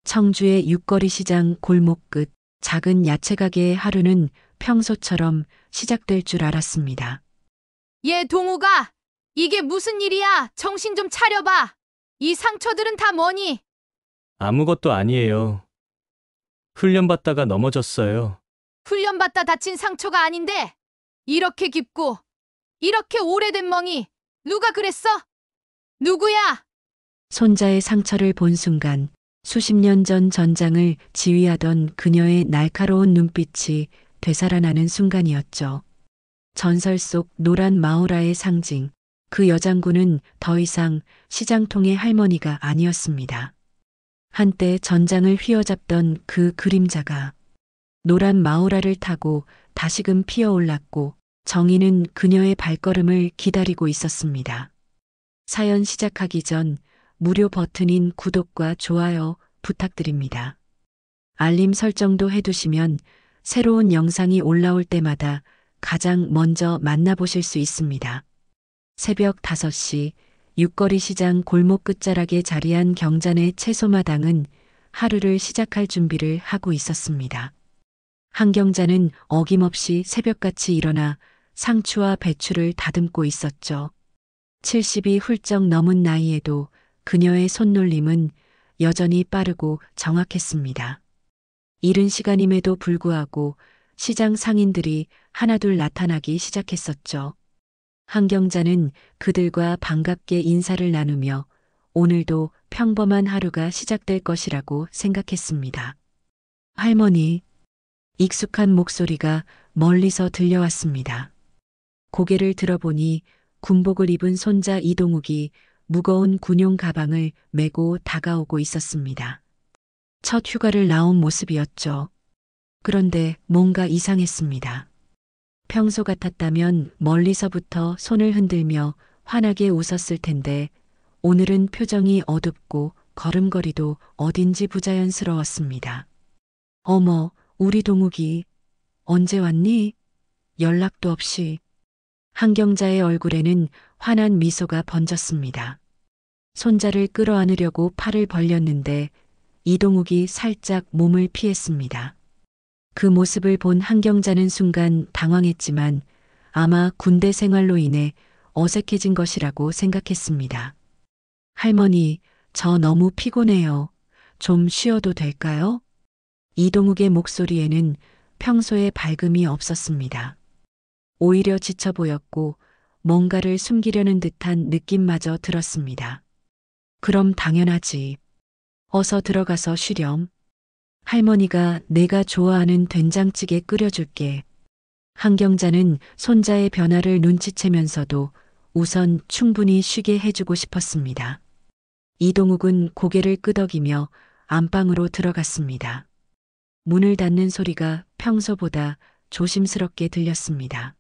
청주의 육거리 시장 골목 끝 작은 야채 가게의 하루는 평소처럼 시작될 줄 알았습니다. 얘 동우가 이게 무슨 일이야? 정신 좀 차려봐. 이 상처들은 다 뭐니? 아무것도 아니에요. 훈련받다가 넘어졌어요. 훈련받다 다친 상처가 아닌데 이렇게 깊고 이렇게 오래된 멍이 누가 그랬어? 누구야? 손자의 상처를 본 순간 수십 년 전 전장을 지휘하던 그녀의 날카로운 눈빛이 되살아나는 순간이었죠. 전설 속 노란 마우라의 상징, 그 여장군은 더 이상 시장통의 할머니가 아니었습니다. 한때 전장을 휘어잡던 그 그림자가 노란 마우라를 타고 다시금 피어올랐고 정의는 그녀의 발걸음을 기다리고 있었습니다. 사연 시작하기 전 무료 버튼인 구독과 좋아요 부탁드립니다. 알림 설정도 해두시면 새로운 영상이 올라올 때마다 가장 먼저 만나보실 수 있습니다. 새벽 5시 육거리 시장 골목 끝자락에 자리한 경잔의 채소마당은 하루를 시작할 준비를 하고 있었습니다. 한 경자는 어김없이 새벽같이 일어나 상추와 배추를 다듬고 있었죠. 70이 훌쩍 넘은 나이에도 그녀의 손놀림은 여전히 빠르고 정확했습니다. 이른 시간임에도 불구하고 시장 상인들이 하나둘 나타나기 시작했었죠. 한 경자는 그들과 반갑게 인사를 나누며 오늘도 평범한 하루가 시작될 것이라고 생각했습니다. 할머니, 익숙한 목소리가 멀리서 들려왔습니다. 고개를 들어보니 군복을 입은 손자 이동욱이 무거운 군용 가방을 메고 다가오고 있었습니다. 첫 휴가를 나온 모습이었죠. 그런데 뭔가 이상했습니다. 평소 같았다면 멀리서부터 손을 흔들며 환하게 웃었을 텐데 오늘은 표정이 어둡고 걸음걸이도 어딘지 부자연스러웠습니다. 어머, 우리 동욱이 언제 왔니? 연락도 없이. 한경자의 얼굴에는 환한 미소가 번졌습니다. 손자를 끌어안으려고 팔을 벌렸는데 이동욱이 살짝 몸을 피했습니다. 그 모습을 본 한경자는 순간 당황했지만 아마 군대 생활로 인해 어색해진 것이라고 생각했습니다. 할머니, 저 너무 피곤해요. 좀 쉬어도 될까요? 이동욱의 목소리에는 평소의 밝음이 없었습니다. 오히려 지쳐 보였고 뭔가를 숨기려는 듯한 느낌마저 들었습니다. 그럼 당연하지. 어서 들어가서 쉬렴. 할머니가 내가 좋아하는 된장찌개 끓여줄게. 한경자는 손자의 변화를 눈치채면서도 우선 충분히 쉬게 해주고 싶었습니다. 이동욱은 고개를 끄덕이며 안방으로 들어갔습니다. 문을 닫는 소리가 평소보다 조심스럽게 들렸습니다.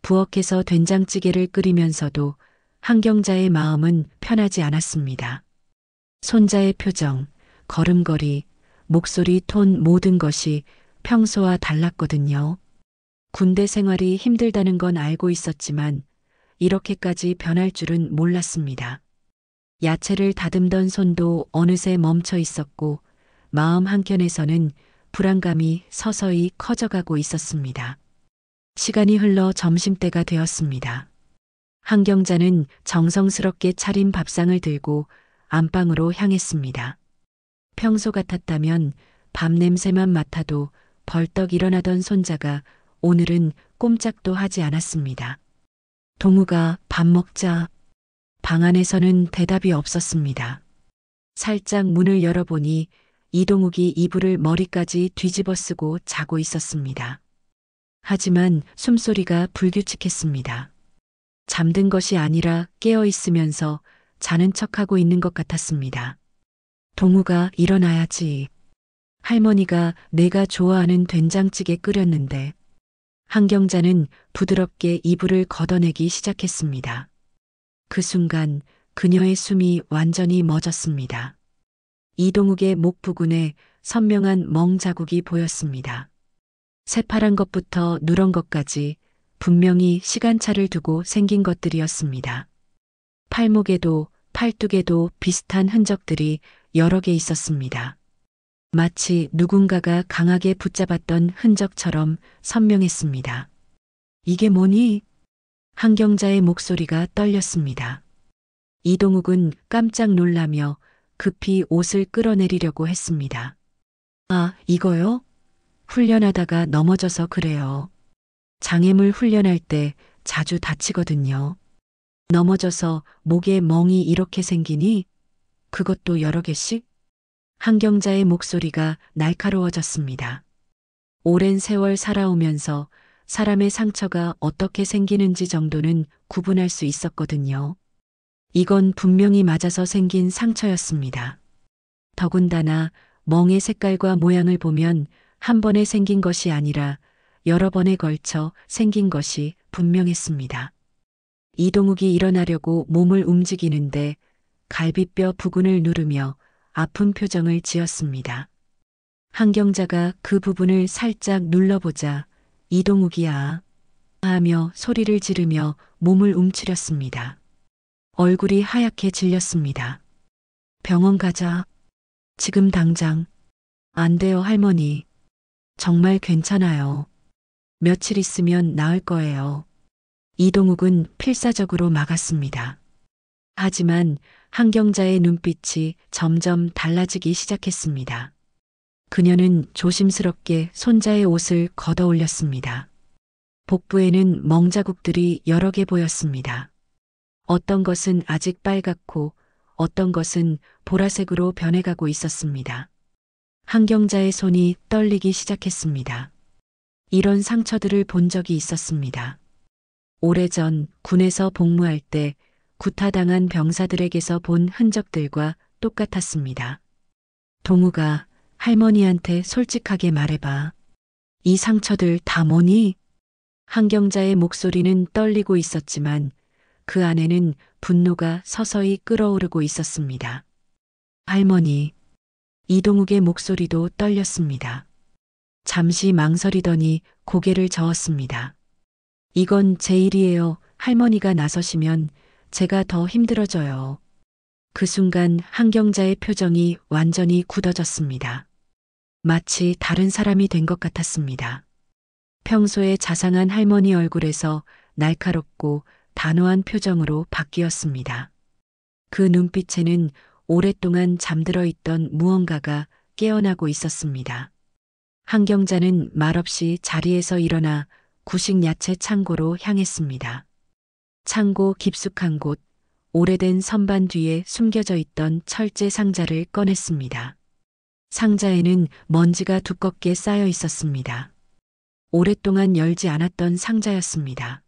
부엌에서 된장찌개를 끓이면서도 한경자의 마음은 편하지 않았습니다. 손자의 표정, 걸음걸이, 목소리 톤 모든 것이 평소와 달랐거든요. 군대 생활이 힘들다는 건 알고 있었지만 이렇게까지 변할 줄은 몰랐습니다. 야채를 다듬던 손도 어느새 멈춰 있었고 마음 한켠에서는 불안감이 서서히 커져가고 있었습니다. 시간이 흘러 점심때가 되었습니다. 한경자는 정성스럽게 차린 밥상을 들고 안방으로 향했습니다. 평소 같았다면 밥 냄새만 맡아도 벌떡 일어나던 손자가 오늘은 꼼짝도 하지 않았습니다. 동우가 밥 먹자. 방 안에서는 대답이 없었습니다. 살짝 문을 열어보니 이동욱이 이불을 머리까지 뒤집어 쓰고 자고 있었습니다. 하지만 숨소리가 불규칙했습니다. 잠든 것이 아니라 깨어 있으면서 자는 척하고 있는 것 같았습니다. 동우가 일어나야지. 할머니가 내가 좋아하는 된장찌개 끓였는데. 한경자는 부드럽게 이불을 걷어내기 시작했습니다. 그 순간 그녀의 숨이 완전히 멎었습니다. 이동욱의 목 부근에 선명한 멍 자국이 보였습니다. 새파란 것부터 누런 것까지 분명히 시간차를 두고 생긴 것들이었습니다. 팔목에도 팔뚝에도 비슷한 흔적들이 여러 개 있었습니다. 마치 누군가가 강하게 붙잡았던 흔적처럼 선명했습니다. 이게 뭐니? 한경자의 목소리가 떨렸습니다. 이동욱은 깜짝 놀라며 급히 옷을 끌어내리려고 했습니다. 아, 이거요? 훈련하다가 넘어져서 그래요. 장애물 훈련할 때 자주 다치거든요. 넘어져서 목에 멍이 이렇게 생기니? 그것도 여러 개씩? 한경자의 목소리가 날카로워졌습니다. 오랜 세월 살아오면서 사람의 상처가 어떻게 생기는지 정도는 구분할 수 있었거든요. 이건 분명히 맞아서 생긴 상처였습니다. 더군다나 멍의 색깔과 모양을 보면 한 번에 생긴 것이 아니라 여러 번에 걸쳐 생긴 것이 분명했습니다. 이동욱이 일어나려고 몸을 움직이는데 갈비뼈 부근을 누르며 아픈 표정을 지었습니다. 한경자가 그 부분을 살짝 눌러보자 이동욱이야 하며 소리를 지르며 몸을 움츠렸습니다. 얼굴이 하얗게 질렸습니다. 병원 가자. 지금 당장. 안 돼요, 할머니. 정말 괜찮아요. 며칠 있으면 나을 거예요. 이동욱은 필사적으로 막았습니다. 하지만 한경자의 눈빛이 점점 달라지기 시작했습니다. 그녀는 조심스럽게 손자의 옷을 걷어 올렸습니다. 복부에는 멍자국들이 여러 개 보였습니다. 어떤 것은 아직 빨갛고 어떤 것은 보라색으로 변해가고 있었습니다. 한경자의 손이 떨리기 시작했습니다. 이런 상처들을 본 적이 있었습니다. 오래전 군에서 복무할 때 구타당한 병사들에게서 본 흔적들과 똑같았습니다. 동우가 할머니한테 솔직하게 말해봐. 이 상처들 다 뭐니? 한경자의 목소리는 떨리고 있었지만 그 안에는 분노가 서서히 끓어오르고 있었습니다. 할머니. 이동욱의 목소리도 떨렸습니다. 잠시 망설이더니 고개를 저었습니다. 이건 제 일이에요. 할머니가 나서시면 제가 더 힘들어져요. 그 순간 한경자의 표정이 완전히 굳어졌습니다. 마치 다른 사람이 된 것 같았습니다. 평소에 자상한 할머니 얼굴에서 날카롭고 단호한 표정으로 바뀌었습니다. 그 눈빛에는 오랫동안 잠들어 있던 무언가가 깨어나고 있었습니다. 한경자는 말없이 자리에서 일어나 구식 야채 창고로 향했습니다. 창고 깊숙한 곳, 오래된 선반 뒤에 숨겨져 있던 철제 상자를 꺼냈습니다. 상자에는 먼지가 두껍게 쌓여 있었습니다. 오랫동안 열지 않았던 상자였습니다.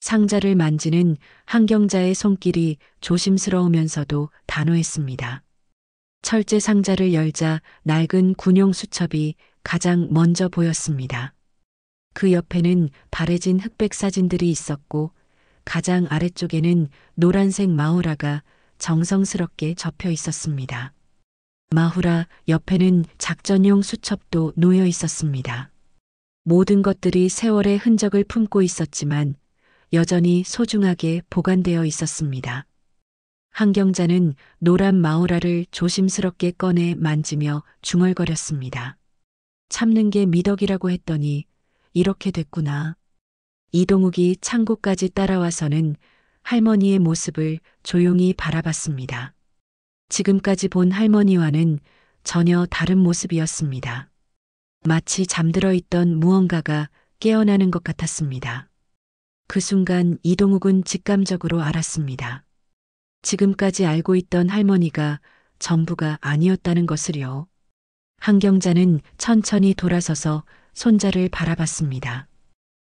상자를 만지는 한경자의 손길이 조심스러우면서도 단호했습니다. 철제 상자를 열자 낡은 군용 수첩이 가장 먼저 보였습니다. 그 옆에는 바래진 흑백 사진들이 있었고 가장 아래쪽에는 노란색 마후라가 정성스럽게 접혀 있었습니다. 마후라 옆에는 작전용 수첩도 놓여 있었습니다. 모든 것들이 세월의 흔적을 품고 있었지만 여전히 소중하게 보관되어 있었습니다. 한경자는 노란 마후라를 조심스럽게 꺼내 만지며 중얼거렸습니다. 참는 게 미덕이라고 했더니 이렇게 됐구나. 이동욱이 창고까지 따라와서는 할머니의 모습을 조용히 바라봤습니다. 지금까지 본 할머니와는 전혀 다른 모습이었습니다. 마치 잠들어 있던 무언가가 깨어나는 것 같았습니다. 그 순간 이동욱은 직감적으로 알았습니다. 지금까지 알고 있던 할머니가 전부가 아니었다는 것을요. 한경자는 천천히 돌아서서 손자를 바라봤습니다.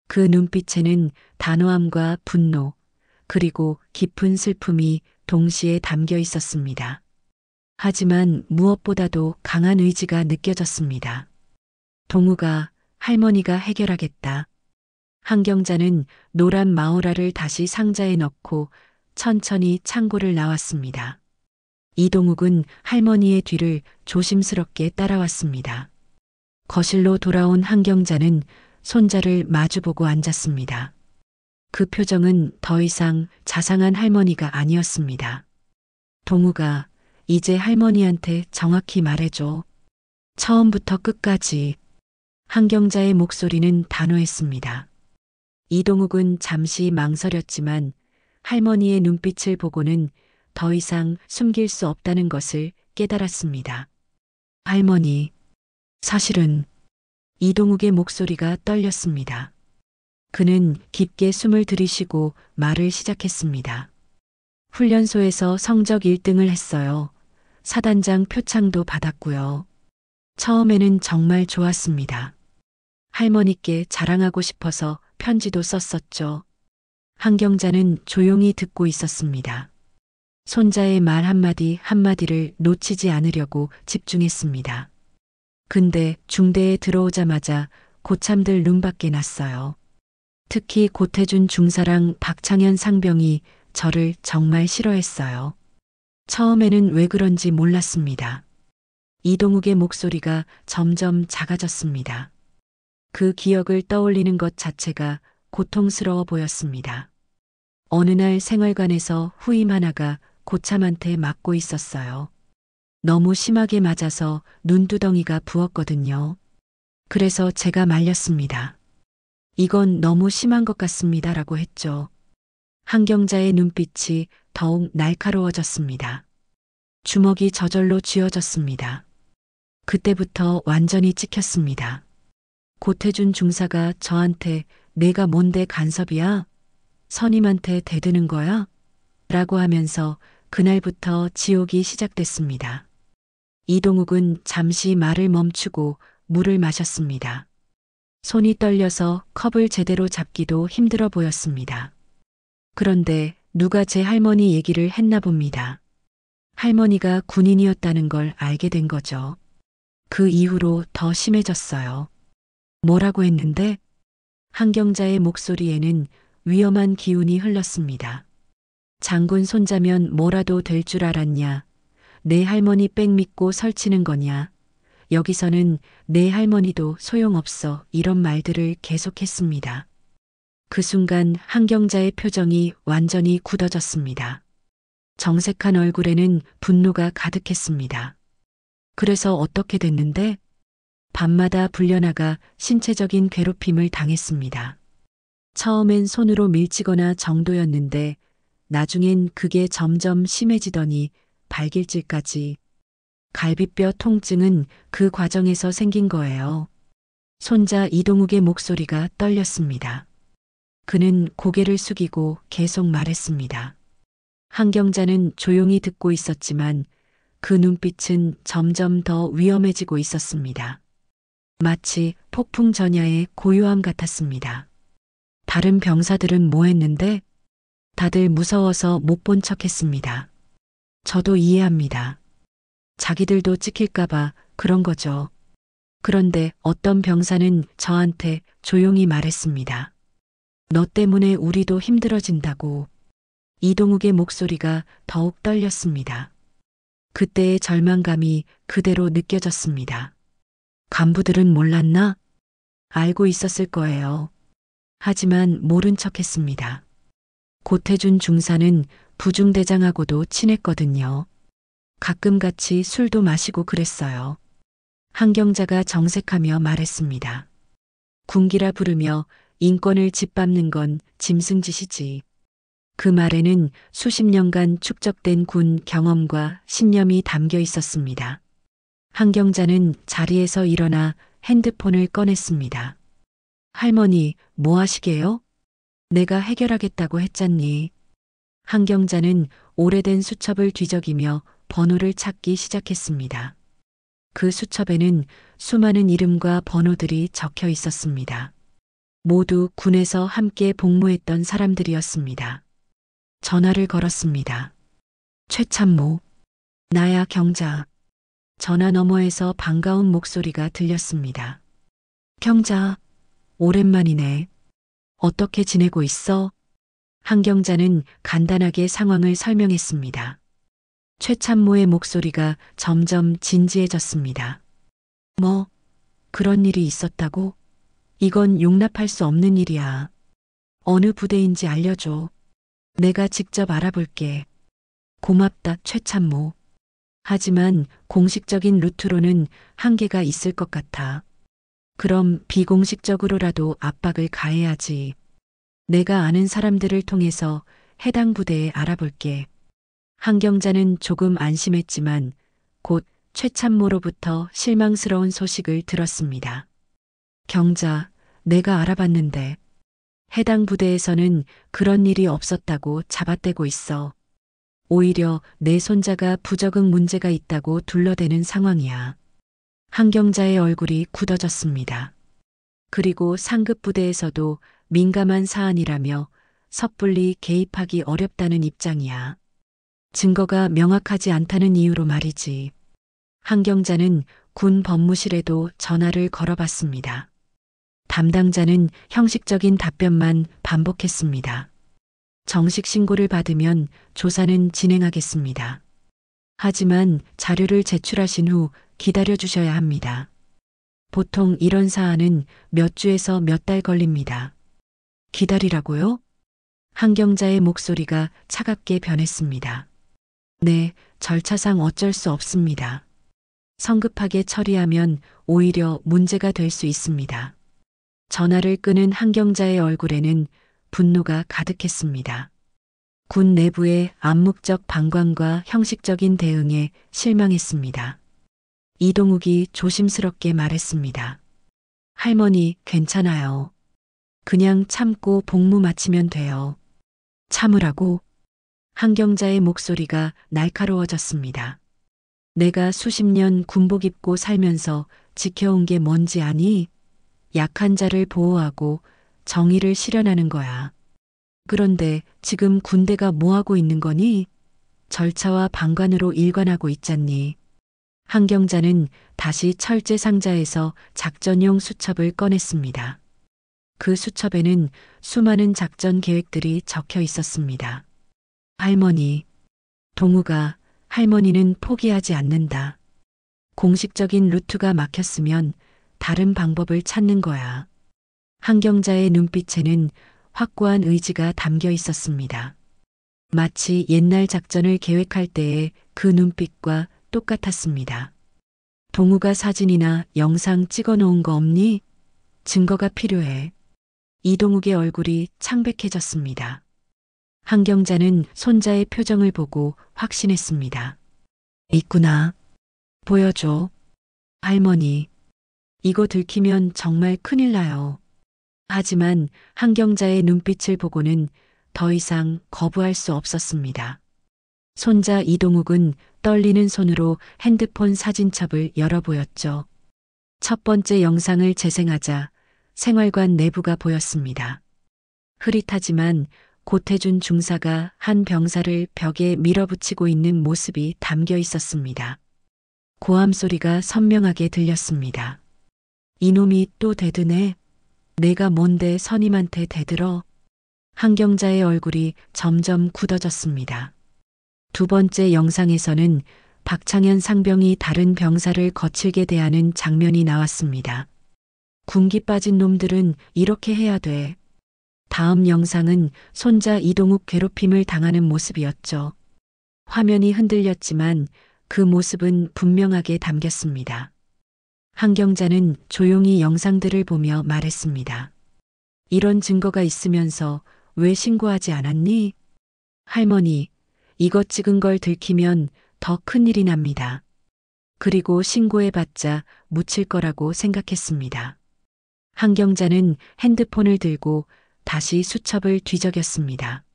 그 눈빛에는 단호함과 분노, 그리고 깊은 슬픔이 동시에 담겨 있었습니다. 하지만 무엇보다도 강한 의지가 느껴졌습니다. 동우가 할머니가 해결하겠다. 한경자는 노란 마호라를 다시 상자에 넣고 천천히 창고를 나왔습니다. 이동욱은 할머니의 뒤를 조심스럽게 따라왔습니다. 거실로 돌아온 한경자는 손자를 마주보고 앉았습니다. 그 표정은 더 이상 자상한 할머니가 아니었습니다. 동우가 이제 할머니한테 정확히 말해줘. 처음부터 끝까지 한경자의 목소리는 단호했습니다. 이동욱은 잠시 망설였지만 할머니의 눈빛을 보고는 더 이상 숨길 수 없다는 것을 깨달았습니다. 할머니, 사실은 이동욱의 목소리가 떨렸습니다. 그는 깊게 숨을 들이쉬고 말을 시작했습니다. 훈련소에서 성적 1등을 했어요. 사단장 표창도 받았고요. 처음에는 정말 좋았습니다. 할머니께 자랑하고 싶어서 편지도 썼었죠. 한경자는 조용히 듣고 있었습니다. 손자의 말 한마디 한마디를 놓치지 않으려고 집중했습니다. 근데 중대에 들어오자마자 고참들 눈밖에 났어요. 특히 고태준 중사랑 박창현 상병이 저를 정말 싫어했어요. 처음에는 왜 그런지 몰랐습니다. 이동욱의 목소리가 점점 작아졌습니다. 그 기억을 떠올리는 것 자체가 고통스러워 보였습니다. 어느 날 생활관에서 후임 하나가 고참한테 맞고 있었어요. 너무 심하게 맞아서 눈두덩이가 부었거든요. 그래서 제가 말렸습니다. 이건 너무 심한 것 같습니다. 라고 했죠. 한경자의 눈빛이 더욱 날카로워졌습니다. 주먹이 저절로 쥐어졌습니다. 그때부터 완전히 찍혔습니다. 고태준 중사가 저한테 내가 뭔데 간섭이야? 선임한테 대드는 거야? 라고 하면서 그날부터 지옥이 시작됐습니다. 이동욱은 잠시 말을 멈추고 물을 마셨습니다. 손이 떨려서 컵을 제대로 잡기도 힘들어 보였습니다. 그런데 누가 제 할머니 얘기를 했나 봅니다. 할머니가 군인이었다는 걸 알게 된 거죠. 그 이후로 더 심해졌어요. 뭐라고 했는데? 한경자의 목소리에는 위험한 기운이 흘렀습니다. 장군 손자면 뭐라도 될 줄 알았냐? 내 할머니 빽 믿고 설치는 거냐? 여기서는 내 할머니도 소용없어. 이런 말들을 계속했습니다. 그 순간 한경자의 표정이 완전히 굳어졌습니다. 정색한 얼굴에는 분노가 가득했습니다. 그래서 어떻게 됐는데? 밤마다 불려나가 신체적인 괴롭힘을 당했습니다. 처음엔 손으로 밀치거나 정도였는데 나중엔 그게 점점 심해지더니 발길질까지. 갈비뼈 통증은 그 과정에서 생긴 거예요. 손자 이동욱의 목소리가 떨렸습니다. 그는 고개를 숙이고 계속 말했습니다. 한경자는 조용히 듣고 있었지만 그 눈빛은 점점 더 위험해지고 있었습니다. 마치 폭풍 전야의 고요함 같았습니다. 다른 병사들은 뭐 했는데? 다들 무서워서 못 본 척했습니다. 저도 이해합니다. 자기들도 찍힐까봐 그런 거죠. 그런데 어떤 병사는 저한테 조용히 말했습니다. 너 때문에 우리도 힘들어진다고. 이동욱의 목소리가 더욱 떨렸습니다. 그때의 절망감이 그대로 느껴졌습니다. 간부들은 몰랐나? 알고 있었을 거예요. 하지만 모른 척했습니다. 고태준 중사는 부중대장하고도 친했거든요. 가끔 같이 술도 마시고 그랬어요. 한경자가 정색하며 말했습니다. 군기라 부르며 인권을 짓밟는 건 짐승짓이지. 그 말에는 수십 년간 축적된 군 경험과 신념이 담겨 있었습니다. 한경자는 자리에서 일어나 핸드폰을 꺼냈습니다. 할머니, 뭐 하시게요? 내가 해결하겠다고 했잖니. 한경자는 오래된 수첩을 뒤적이며 번호를 찾기 시작했습니다. 그 수첩에는 수많은 이름과 번호들이 적혀 있었습니다. 모두 군에서 함께 복무했던 사람들이었습니다. 전화를 걸었습니다. 최참모. 나야 경자. 전화 너머에서 반가운 목소리가 들렸습니다. 경자, 오랜만이네. 어떻게 지내고 있어? 한경자는 간단하게 상황을 설명했습니다. 최참모의 목소리가 점점 진지해졌습니다. 뭐, 그런 일이 있었다고? 이건 용납할 수 없는 일이야. 어느 부대인지 알려줘. 내가 직접 알아볼게. 고맙다, 최참모. 하지만 공식적인 루트로는 한계가 있을 것 같아. 그럼 비공식적으로라도 압박을 가해야지. 내가 아는 사람들을 통해서 해당 부대에 알아볼게. 한경자는 조금 안심했지만 곧 최참모로부터 실망스러운 소식을 들었습니다. 경자, 내가 알아봤는데 해당 부대에서는 그런 일이 없었다고 잡아떼고 있어. 오히려 내 손자가 부적응 문제가 있다고 둘러대는 상황이야. 한경자의 얼굴이 굳어졌습니다. 그리고 상급 부대에서도 민감한 사안이라며 섣불리 개입하기 어렵다는 입장이야. 증거가 명확하지 않다는 이유로 말이지. 한경자는 군 법무실에도 전화를 걸어봤습니다. 담당자는 형식적인 답변만 반복했습니다. 정식 신고를 받으면 조사는 진행하겠습니다. 하지만 자료를 제출하신 후 기다려 주셔야 합니다. 보통 이런 사안은 몇 주에서 몇 달 걸립니다. 기다리라고요? 한경자의 목소리가 차갑게 변했습니다. 네, 절차상 어쩔 수 없습니다. 성급하게 처리하면 오히려 문제가 될 수 있습니다. 전화를 끊은 한경자의 얼굴에는 분노가 가득했습니다. 군 내부의 암묵적 방관과 형식적인 대응에 실망했습니다. 이동욱이 조심스럽게 말했습니다. 할머니, 괜찮아요. 그냥 참고 복무 마치면 돼요. 참으라고? 한경자의 목소리가 날카로워졌습니다. 내가 수십 년 군복 입고 살면서 지켜온 게 뭔지 아니? 약한 자를 보호하고 정의를 실현하는 거야. 그런데 지금 군대가 뭐하고 있는 거니? 절차와 방관으로 일관하고 있잖니. 한경자는 다시 철제 상자에서 작전용 수첩을 꺼냈습니다. 그 수첩에는 수많은 작전 계획들이 적혀 있었습니다. 할머니, 동우가 할머니는 포기하지 않는다. 공식적인 루트가 막혔으면 다른 방법을 찾는 거야. 한경자의 눈빛에는 확고한 의지가 담겨 있었습니다. 마치 옛날 작전을 계획할 때의 그 눈빛과 똑같았습니다. 동우가 사진이나 영상 찍어 놓은 거 없니? 증거가 필요해. 이동욱의 얼굴이 창백해졌습니다. 한경자는 손자의 표정을 보고 확신했습니다. 있구나. 보여줘. 할머니, 이거 들키면 정말 큰일 나요. 하지만 한경자의 눈빛을 보고는 더 이상 거부할 수 없었습니다. 손자 이동욱은 떨리는 손으로 핸드폰 사진첩을 열어 보였죠. 첫 번째 영상을 재생하자 생활관 내부가 보였습니다. 흐릿하지만 고태준 중사가 한 병사를 벽에 밀어붙이고 있는 모습이 담겨 있었습니다. 고함 소리가 선명하게 들렸습니다. 이놈이 또 대드네. 내가 뭔데 선임한테 대들어. 한경자의 얼굴이 점점 굳어졌습니다. 두 번째 영상에서는 박창현 상병이 다른 병사를 거칠게 대하는 장면이 나왔습니다. 군기 빠진 놈들은 이렇게 해야 돼. 다음 영상은 손자 이동욱 괴롭힘을 당하는 모습이었죠. 화면이 흔들렸지만 그 모습은 분명하게 담겼습니다. 한경자는 조용히 영상들을 보며 말했습니다. 이런 증거가 있으면서 왜 신고하지 않았니? 할머니, 이거 찍은 걸 들키면 더 큰일이 납니다. 그리고 신고해봤자 묻힐 거라고 생각했습니다. 한경자는 핸드폰을 들고 다시 수첩을 뒤적였습니다.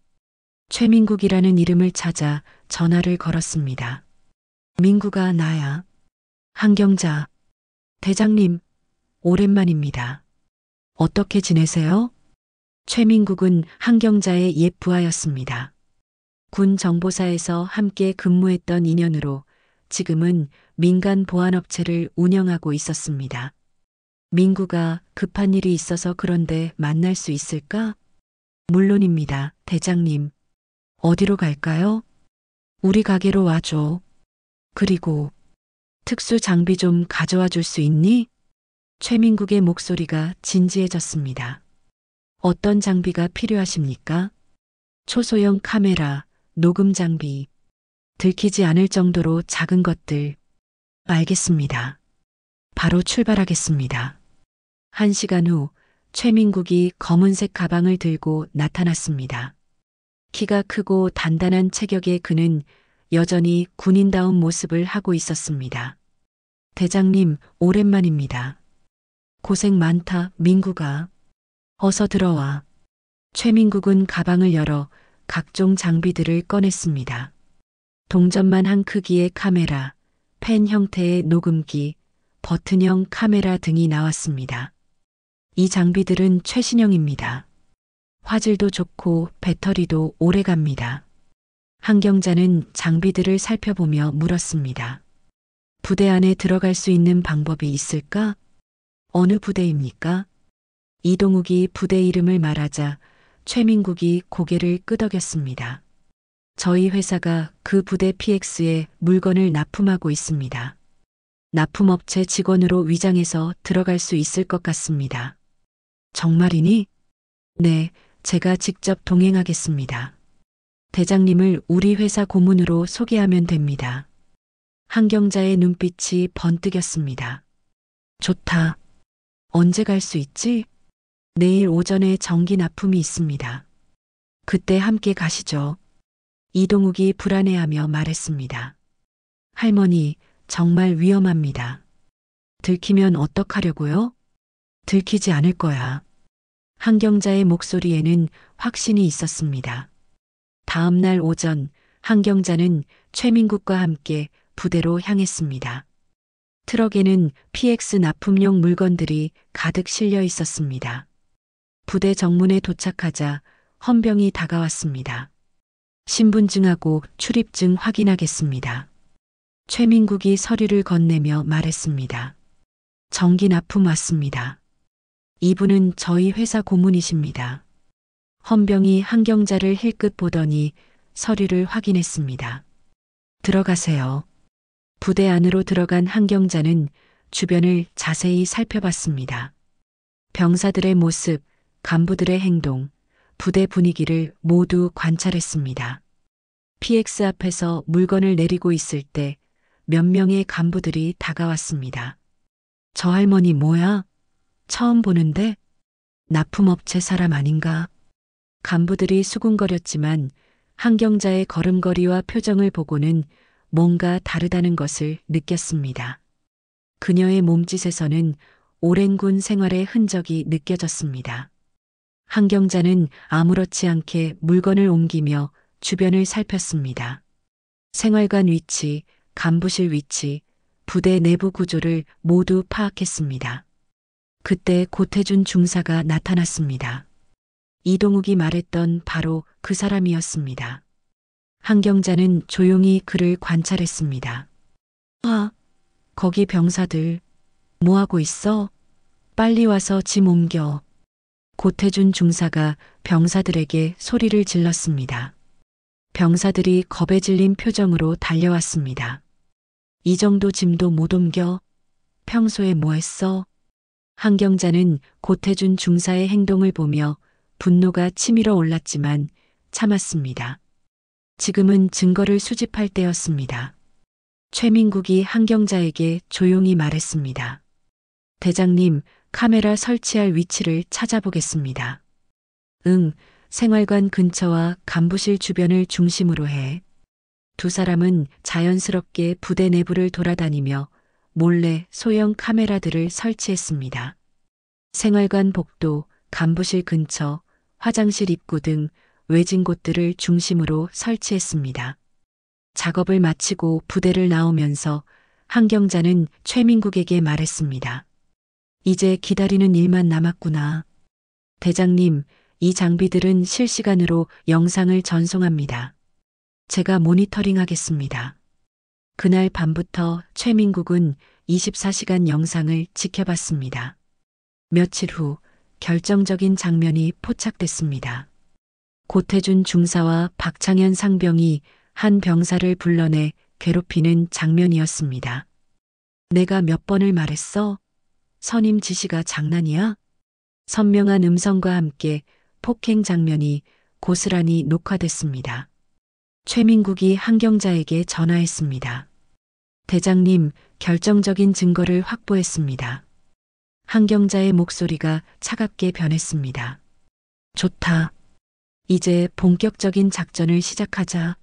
최민국이라는 이름을 찾아 전화를 걸었습니다. 민구가 나야. 한경자. 대장님, 오랜만입니다. 어떻게 지내세요? 최민국은 한경자의 옛 부하였습니다. 군 정보사에서 함께 근무했던 인연으로 지금은 민간 보안업체를 운영하고 있었습니다. 민구가 급한 일이 있어서 그런데 만날 수 있을까? 물론입니다, 대장님. 어디로 갈까요? 우리 가게로 와줘. 그리고 특수 장비 좀 가져와 줄 수 있니? 최민국의 목소리가 진지해졌습니다. 어떤 장비가 필요하십니까? 초소형 카메라, 녹음 장비. 들키지 않을 정도로 작은 것들. 알겠습니다. 바로 출발하겠습니다. 1시간 후 최민국이 검은색 가방을 들고 나타났습니다. 키가 크고 단단한 체격의 그는 여전히 군인다운 모습을 하고 있었습니다. 대장님, 오랜만입니다. 고생 많다, 민국아. 어서 들어와. 최민국은 가방을 열어 각종 장비들을 꺼냈습니다. 동전만 한 크기의 카메라, 펜 형태의 녹음기, 버튼형 카메라 등이 나왔습니다. 이 장비들은 최신형입니다. 화질도 좋고 배터리도 오래 갑니다. 한경자는 장비들을 살펴보며 물었습니다. 부대 안에 들어갈 수 있는 방법이 있을까? 어느 부대입니까? 이동욱이 부대 이름을 말하자 최민국이 고개를 끄덕였습니다. 저희 회사가 그 부대 PX에 물건을 납품하고 있습니다. 납품업체 직원으로 위장해서 들어갈 수 있을 것 같습니다. 정말이니? 네, 제가 직접 동행하겠습니다. 대장님을 우리 회사 고문으로 소개하면 됩니다. 한경자의 눈빛이 번뜩였습니다. 좋다. 언제 갈 수 있지? 내일 오전에 정기 납품이 있습니다. 그때 함께 가시죠. 이동욱이 불안해하며 말했습니다. 할머니, 정말 위험합니다. 들키면 어떡하려고요? 들키지 않을 거야. 한경자의 목소리에는 확신이 있었습니다. 다음 날 오전, 한경자는 최민국과 함께 부대로 향했습니다. 트럭에는 PX 납품용 물건들이 가득 실려 있었습니다. 부대 정문에 도착하자 헌병이 다가왔습니다. 신분증하고 출입증 확인하겠습니다. 최민국이 서류를 건네며 말했습니다. 정기 납품 왔습니다. 이분은 저희 회사 고문이십니다. 헌병이 한경자를 힐끗 보더니 서류를 확인했습니다. 들어가세요. 부대 안으로 들어간 한경자는 주변을 자세히 살펴봤습니다. 병사들의 모습, 간부들의 행동, 부대 분위기를 모두 관찰했습니다. PX 앞에서 물건을 내리고 있을 때 몇 명의 간부들이 다가왔습니다. 저 할머니 뭐야? 처음 보는데? 납품업체 사람 아닌가? 간부들이 수군거렸지만 한경자의 걸음걸이와 표정을 보고는 뭔가 다르다는 것을 느꼈습니다. 그녀의 몸짓에서는 오랜 군 생활의 흔적이 느껴졌습니다. 한경자는 아무렇지 않게 물건을 옮기며 주변을 살폈습니다. 생활관 위치, 간부실 위치, 부대 내부 구조를 모두 파악했습니다. 그때 고태준 중사가 나타났습니다. 이동욱이 말했던 바로 그 사람이었습니다. 한경자는 조용히 그를 관찰했습니다. 아, 거기 병사들 뭐하고 있어? 빨리 와서 짐 옮겨. 고태준 중사가 병사들에게 소리를 질렀습니다. 병사들이 겁에 질린 표정으로 달려왔습니다. 이 정도 짐도 못 옮겨? 평소에 뭐 했어? 한경자는 고태준 중사의 행동을 보며 분노가 치밀어 올랐지만 참았습니다. 지금은 증거를 수집할 때였습니다. 최민국이 한경자에게 조용히 말했습니다. 대장님, 카메라 설치할 위치를 찾아보겠습니다. 응, 생활관 근처와 간부실 주변을 중심으로 해. 두 사람은 자연스럽게 부대 내부를 돌아다니며 몰래 소형 카메라들을 설치했습니다. 생활관 복도, 간부실 근처, 화장실 입구 등 외진 곳들을 중심으로 설치했습니다. 작업을 마치고 부대를 나오면서 한경자는 최민국에게 말했습니다. 이제 기다리는 일만 남았구나. 대장님, 이 장비들은 실시간으로 영상을 전송합니다. 제가 모니터링하겠습니다. 그날 밤부터 최민국은 24시간 영상을 지켜봤습니다. 며칠 후 결정적인 장면이 포착됐습니다. 고태준 중사와 박창현 상병이 한 병사를 불러내 괴롭히는 장면이었습니다. 내가 몇 번을 말했어? 선임 지시가 장난이야? 선명한 음성과 함께 폭행 장면이 고스란히 녹화됐습니다. 최민국이 한경자에게 전화했습니다. 대장님, 결정적인 증거를 확보했습니다. 한경자의 목소리가 차갑게 변했습니다. 좋다. 이제 본격적인 작전을 시작하자.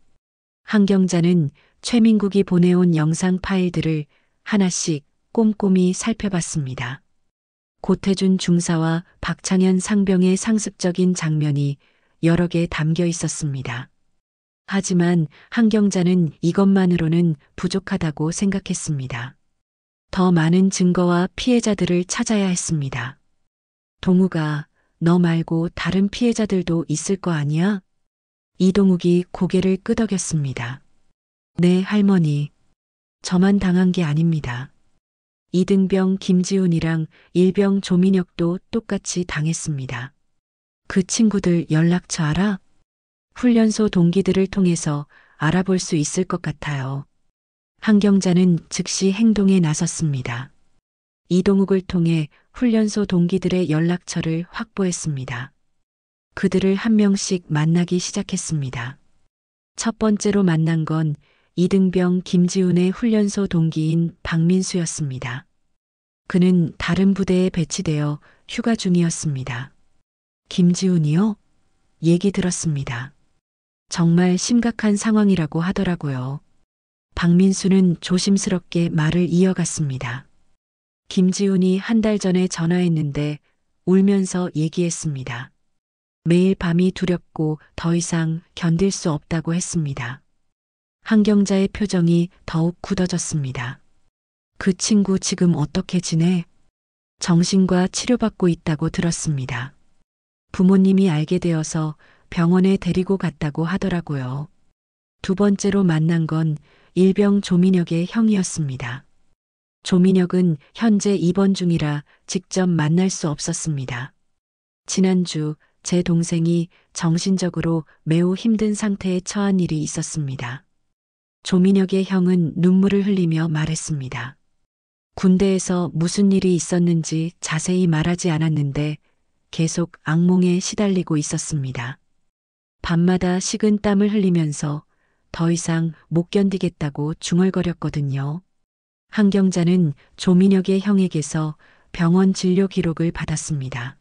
한경자는 최민국이 보내온 영상 파일들을 하나씩 꼼꼼히 살펴봤습니다. 고태준 중사와 박창현 상병의 상습적인 장면이 여러 개 담겨 있었습니다. 하지만 한경자는 이것만으로는 부족하다고 생각했습니다. 더 많은 증거와 피해자들을 찾아야 했습니다. 동우가 너 말고 다른 피해자들도 있을 거 아니야? 이동욱이 고개를 끄덕였습니다. 네, 할머니. 저만 당한 게 아닙니다. 이등병 김지훈이랑 일병 조민혁도 똑같이 당했습니다. 그 친구들 연락처 알아? 훈련소 동기들을 통해서 알아볼 수 있을 것 같아요. 한경자는 즉시 행동에 나섰습니다. 이동욱을 통해 훈련소 동기들의 연락처를 확보했습니다. 그들을 한 명씩 만나기 시작했습니다. 첫 번째로 만난 건 이등병 김지훈의 훈련소 동기인 박민수였습니다. 그는 다른 부대에 배치되어 휴가 중이었습니다. 김지훈이요? 얘기 들었습니다. 정말 심각한 상황이라고 하더라고요. 박민수는 조심스럽게 말을 이어갔습니다. 김지훈이 한 달 전에 전화했는데 울면서 얘기했습니다. 매일 밤이 두렵고 더 이상 견딜 수 없다고 했습니다. 한경자의 표정이 더욱 굳어졌습니다. 그 친구 지금 어떻게 지내? 정신과 치료받고 있다고 들었습니다. 부모님이 알게 되어서 병원에 데리고 갔다고 하더라고요. 두 번째로 만난 건 일병 조민혁의 형이었습니다. 조민혁은 현재 입원 중이라 직접 만날 수 없었습니다. 지난주 제 동생이 정신적으로 매우 힘든 상태에 처한 일이 있었습니다. 조민혁의 형은 눈물을 흘리며 말했습니다. 군대에서 무슨 일이 있었는지 자세히 말하지 않았는데 계속 악몽에 시달리고 있었습니다. 밤마다 식은 땀을 흘리면서 더 이상 못 견디겠다고 중얼거렸거든요. 한경자는 조민혁의 형에게서 병원 진료 기록을 받았습니다.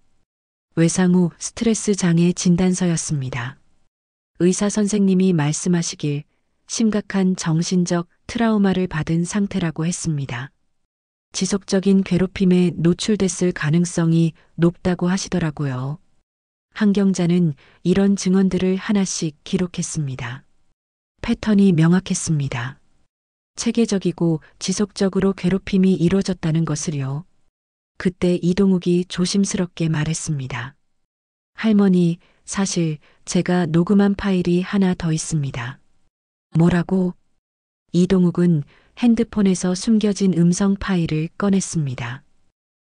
외상 후 스트레스 장애 진단서였습니다. 의사 선생님이 말씀하시길 심각한 정신적 트라우마를 받은 상태라고 했습니다. 지속적인 괴롭힘에 노출됐을 가능성이 높다고 하시더라고요. 한경자는 이런 증언들을 하나씩 기록했습니다. 패턴이 명확했습니다. 체계적이고 지속적으로 괴롭힘이 이루어졌다는 것을요. 그때 이동욱이 조심스럽게 말했습니다. 할머니, 사실 제가 녹음한 파일이 하나 더 있습니다. 뭐라고? 이동욱은 핸드폰에서 숨겨진 음성 파일을 꺼냈습니다.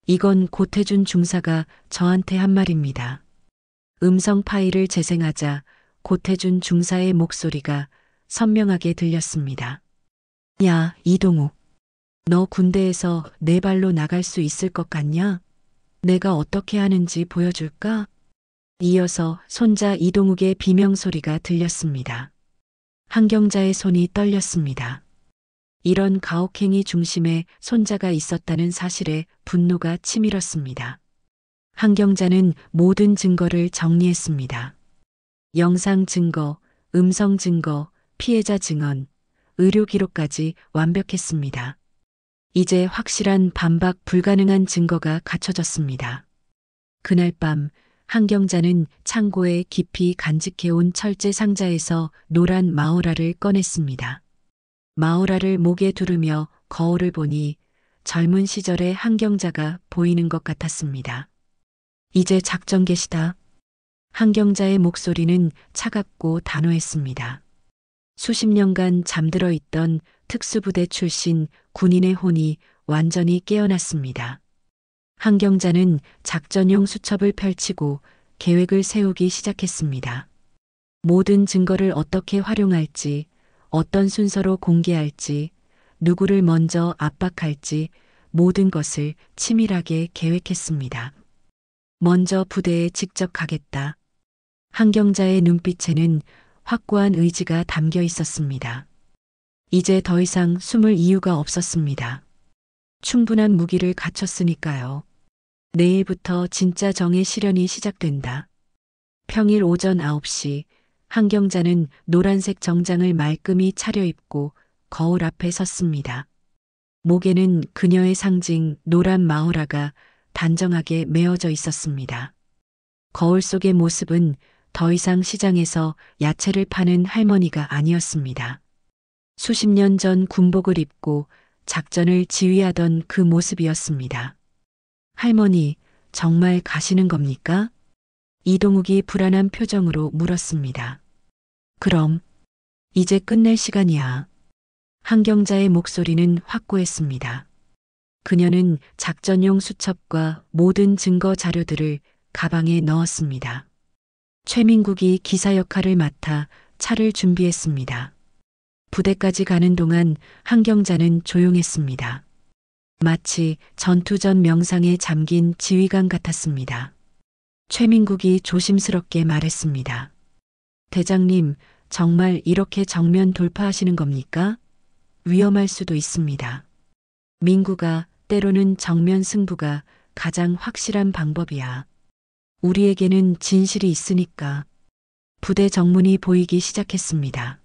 이건 고태준 중사가 저한테 한 말입니다. 음성 파일을 재생하자 고태준 중사의 목소리가 선명하게 들렸습니다. 야, 이동욱. 너 군대에서 네 발로 나갈 수 있을 것 같냐? 내가 어떻게 하는지 보여줄까? 이어서 손자 이동욱의 비명소리가 들렸습니다. 한경자의 손이 떨렸습니다. 이런 가혹행위 중심에 손자가 있었다는 사실에 분노가 치밀었습니다. 한경자는 모든 증거를 정리했습니다. 영상 증거, 음성 증거, 피해자 증언, 의료 기록까지 완벽했습니다. 이제 확실한 반박 불가능한 증거가 갖춰졌습니다. 그날 밤 한경자는 창고에 깊이 간직해온 철제 상자에서 노란 마오라를 꺼냈습니다. 마오라를 목에 두르며 거울을 보니 젊은 시절의 한경자가 보이는 것 같았습니다. 이제 작전 개시다. 한경자의 목소리는 차갑고 단호했습니다. 수십 년간 잠들어 있던 특수부대 출신 군인의 혼이 완전히 깨어났습니다. 한경자는 작전용 수첩을 펼치고 계획을 세우기 시작했습니다. 모든 증거를 어떻게 활용할지, 어떤 순서로 공개할지, 누구를 먼저 압박할지 모든 것을 치밀하게 계획했습니다. 먼저 부대에 직접 가겠다. 한경자의 눈빛에는 확고한 의지가 담겨 있었습니다. 이제 더 이상 숨을 이유가 없었습니다. 충분한 무기를 갖췄으니까요. 내일부터 진짜 정의 실현이 시작된다. 평일 오전 9시 한경자는 노란색 정장을 말끔히 차려입고 거울 앞에 섰습니다. 목에는 그녀의 상징 노란 마호라가 단정하게 메어져 있었습니다. 거울 속의 모습은 더 이상 시장에서 야채를 파는 할머니가 아니었습니다. 수십 년 전 군복을 입고 작전을 지휘하던 그 모습이었습니다. 할머니, 정말 가시는 겁니까? 이동욱이 불안한 표정으로 물었습니다. 그럼, 이제 끝낼 시간이야. 한경자의 목소리는 확고했습니다. 그녀는 작전용 수첩과 모든 증거 자료들을 가방에 넣었습니다. 최민국이 기사 역할을 맡아 차를 준비했습니다. 부대까지 가는 동안 한경자는 조용했습니다. 마치 전투 전 명상에 잠긴 지휘관 같았습니다. 최민국이 조심스럽게 말했습니다. 대장님, 정말 이렇게 정면 돌파하시는 겁니까? 위험할 수도 있습니다. 민구가 때로는 정면 승부가 가장 확실한 방법이야. 우리에게는 진실이 있으니까. 부대 정문이 보이기 시작했습니다.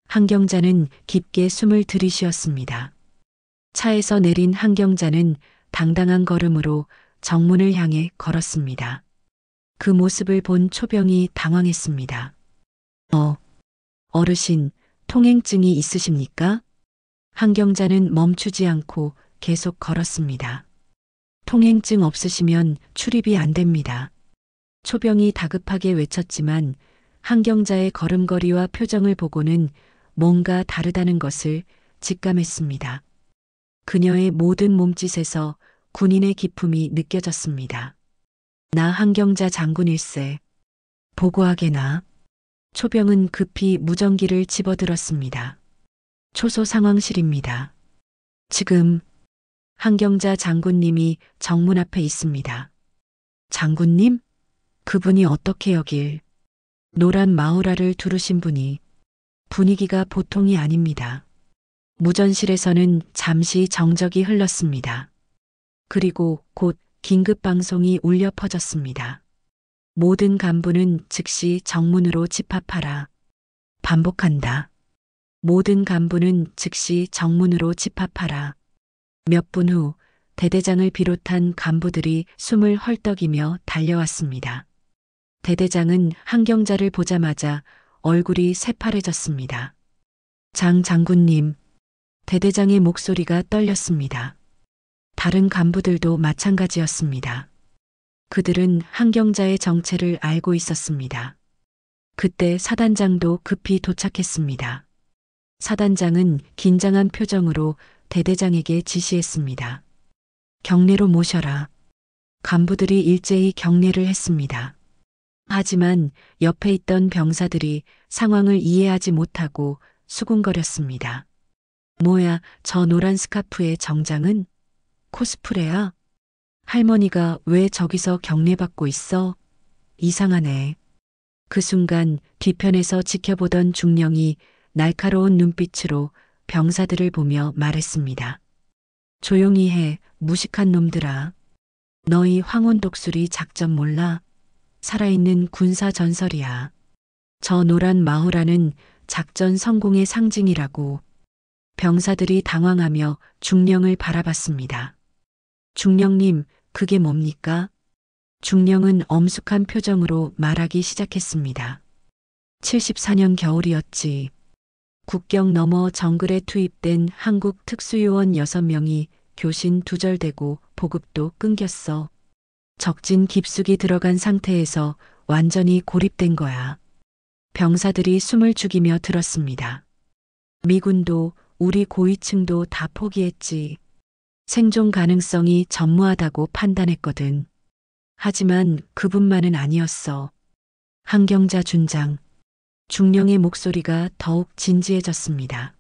한경자는 깊게 숨을 들이쉬었습니다. 차에서 내린 한경자는 당당한 걸음으로 정문을 향해 걸었습니다. 그 모습을 본 초병이 당황했습니다. 어르신, 통행증이 있으십니까? 한경자는 멈추지 않고 계속 걸었습니다. 통행증 없으시면 출입이 안 됩니다. 초병이 다급하게 외쳤지만 한경자의 걸음걸이와 표정을 보고는 뭔가 다르다는 것을 직감했습니다. 그녀의 모든 몸짓에서 군인의 기품이 느껴졌습니다. 나 한경자 장군일세. 보고하게나. 초병은 급히 무전기를 집어들었습니다. 초소 상황실입니다. 지금 한경자 장군님이 정문 앞에 있습니다. 장군님? 그분이 어떻게 여길? 노란 마우라를 두르신 분이. 분위기가 보통이 아닙니다. 무전실에서는 잠시 정적이 흘렀습니다. 그리고 곧 긴급 방송이 울려 퍼졌습니다. 모든 간부는 즉시 정문으로 집합하라. 반복한다. 모든 간부는 즉시 정문으로 집합하라. 몇 분 후 대대장을 비롯한 간부들이 숨을 헐떡이며 달려왔습니다. 대대장은 한경자를 보자마자 얼굴이 새파래졌습니다. 장 장군님, 대대장의 목소리가 떨렸습니다. 다른 간부들도 마찬가지였습니다. 그들은 한경자의 정체를 알고 있었습니다. 그때 사단장도 급히 도착했습니다. 사단장은 긴장한 표정으로 대대장에게 지시했습니다. 경례로 모셔라. 간부들이 일제히 경례를 했습니다. 하지만 옆에 있던 병사들이 상황을 이해하지 못하고 수군거렸습니다. 뭐야, 저 노란 스카프의 정장은? 코스프레야? 할머니가 왜 저기서 경례받고 있어? 이상하네. 그 순간 뒤편에서 지켜보던 중령이 날카로운 눈빛으로 병사들을 보며 말했습니다. 조용히 해, 무식한 놈들아. 너희 황혼독수리 작전 몰라? 살아있는 군사 전설이야. 저 노란 마호라는 작전 성공의 상징이라고. 병사들이 당황하며 중령을 바라봤습니다. 중령님, 그게 뭡니까? 중령은 엄숙한 표정으로 말하기 시작했습니다. 74년 겨울이었지. 국경 너머 정글에 투입된 한국 특수요원 6명이 교신 두절되고 보급도 끊겼어. 적진 깊숙이 들어간 상태에서 완전히 고립된 거야. 병사들이 숨을 죽이며 들었습니다. 미군도 우리 고위층도 다 포기했지. 생존 가능성이 전무하다고 판단했거든. 하지만 그분만은 아니었어. 한경자 준장. 중령의 목소리가 더욱 진지해졌습니다.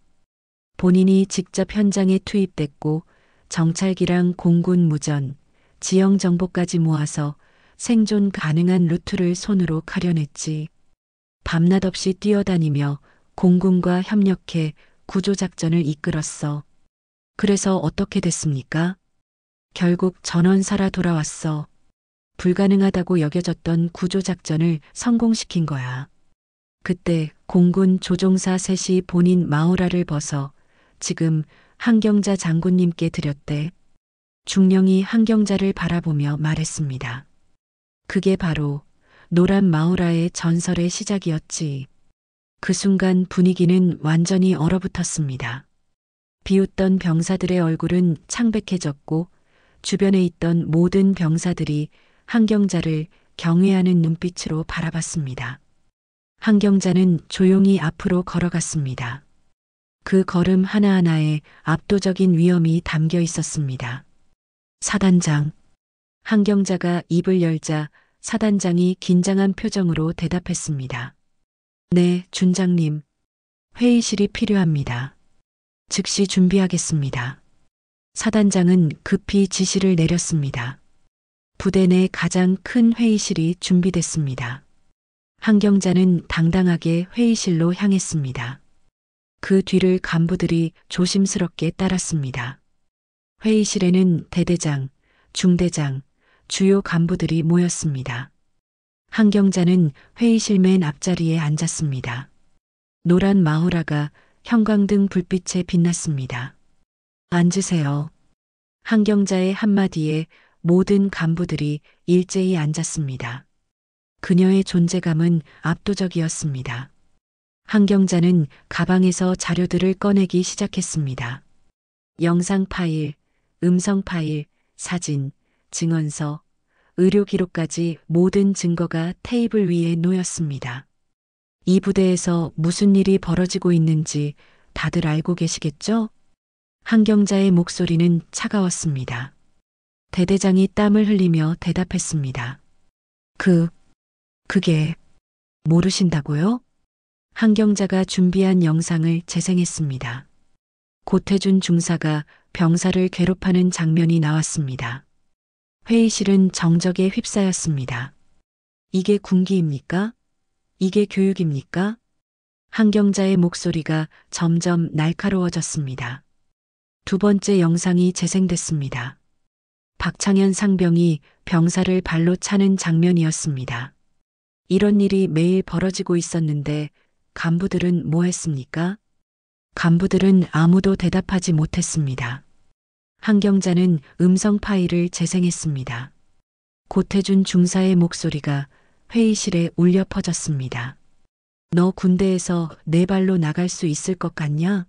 본인이 직접 현장에 투입됐고 정찰기랑 공군 무전, 지형 정보까지 모아서 생존 가능한 루트를 손으로 가려냈지. 밤낮 없이 뛰어다니며 공군과 협력해 구조작전을 이끌었어. 그래서 어떻게 됐습니까? 결국 전원 살아 돌아왔어. 불가능하다고 여겨졌던 구조작전을 성공시킨 거야. 그때 공군 조종사 셋이 본인 마우라를 벗어 지금 한경자 장군님께 드렸대. 중령이 한경자를 바라보며 말했습니다. 그게 바로 노란 마우라의 전설의 시작이었지. 그 순간 분위기는 완전히 얼어붙었습니다. 비웃던 병사들의 얼굴은 창백해졌고 주변에 있던 모든 병사들이 한경자를 경외하는 눈빛으로 바라봤습니다. 한경자는 조용히 앞으로 걸어갔습니다. 그 걸음 하나하나에 압도적인 위엄이 담겨 있었습니다. 사단장. 한경자가 입을 열자 사단장이 긴장한 표정으로 대답했습니다. 네, 준장님. 회의실이 필요합니다. 즉시 준비하겠습니다. 사단장은 급히 지시를 내렸습니다. 부대 내 가장 큰 회의실이 준비됐습니다. 한경자는 당당하게 회의실로 향했습니다. 그 뒤를 간부들이 조심스럽게 따랐습니다. 회의실에는 대대장, 중대장, 주요 간부들이 모였습니다. 한경자는 회의실 맨 앞자리에 앉았습니다. 노란 마우라가 형광등 불빛에 빛났습니다. 앉으세요. 한경자의 한마디에 모든 간부들이 일제히 앉았습니다. 그녀의 존재감은 압도적이었습니다. 한경자는 가방에서 자료들을 꺼내기 시작했습니다. 영상 파일, 음성 파일, 사진, 증언서, 의료 기록까지 모든 증거가 테이블 위에 놓였습니다. 이 부대에서 무슨 일이 벌어지고 있는지 다들 알고 계시겠죠? 한경자의 목소리는 차가웠습니다. 대대장이 땀을 흘리며 대답했습니다. 그게 모르신다고요? 한경자가 준비한 영상을 재생했습니다. 고태준 중사가 병사를 괴롭하는 장면이 나왔습니다. 회의실은 정적에 휩싸였습니다. 이게 군기입니까? 이게 교육입니까? 한경자의 목소리가 점점 날카로워졌습니다. 두 번째 영상이 재생됐습니다. 박창현 상병이 병사를 발로 차는 장면이었습니다. 이런 일이 매일 벌어지고 있었는데 간부들은 뭐 했습니까? 간부들은 아무도 대답하지 못했습니다. 한경자는 음성 파일을 재생했습니다. 고태준 중사의 목소리가 회의실에 울려 퍼졌습니다. 너 군대에서 내 발로 나갈 수 있을 것 같냐?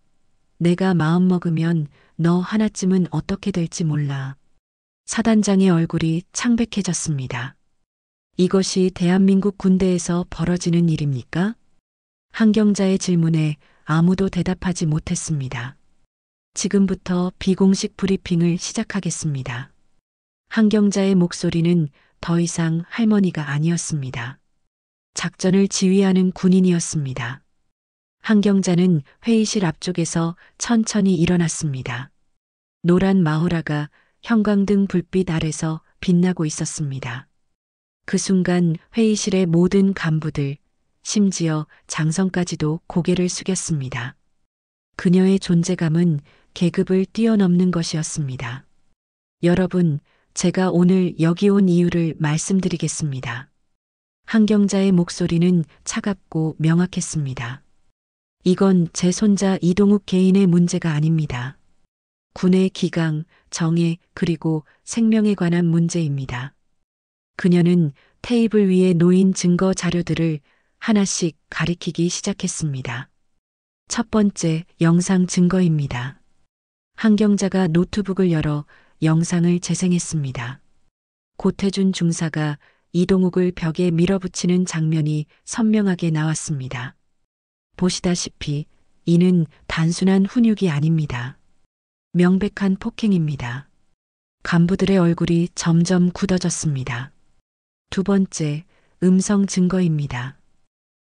내가 마음먹으면 너 하나쯤은 어떻게 될지 몰라. 사단장의 얼굴이 창백해졌습니다. 이것이 대한민국 군대에서 벌어지는 일입니까? 한경자의 질문에 아무도 대답하지 못했습니다. 지금부터 비공식 브리핑을 시작하겠습니다. 한경자의 목소리는 더 이상 할머니가 아니었습니다. 작전을 지휘하는 군인이었습니다. 한경자는 회의실 앞쪽에서 천천히 일어났습니다. 노란 마호라가 형광등 불빛 아래서 빛나고 있었습니다. 그 순간 회의실의 모든 간부들, 심지어 장성까지도 고개를 숙였습니다. 그녀의 존재감은 계급을 뛰어넘는 것이었습니다. 여러분, 제가 오늘 여기 온 이유를 말씀드리겠습니다. 한경자의 목소리는 차갑고 명확했습니다. 이건 제 손자 이동욱 개인의 문제가 아닙니다. 군의 기강, 정예, 그리고 생명에 관한 문제입니다. 그녀는 테이블 위에 놓인 증거 자료들을 하나씩 가리키기 시작했습니다. 첫 번째 영상 증거입니다. 한경자가 노트북을 열어 영상을 재생했습니다. 고태준 중사가 이동욱을 벽에 밀어붙이는 장면이 선명하게 나왔습니다. 보시다시피 이는 단순한 훈육이 아닙니다. 명백한 폭행입니다. 간부들의 얼굴이 점점 굳어졌습니다. 두 번째, 음성 증거입니다.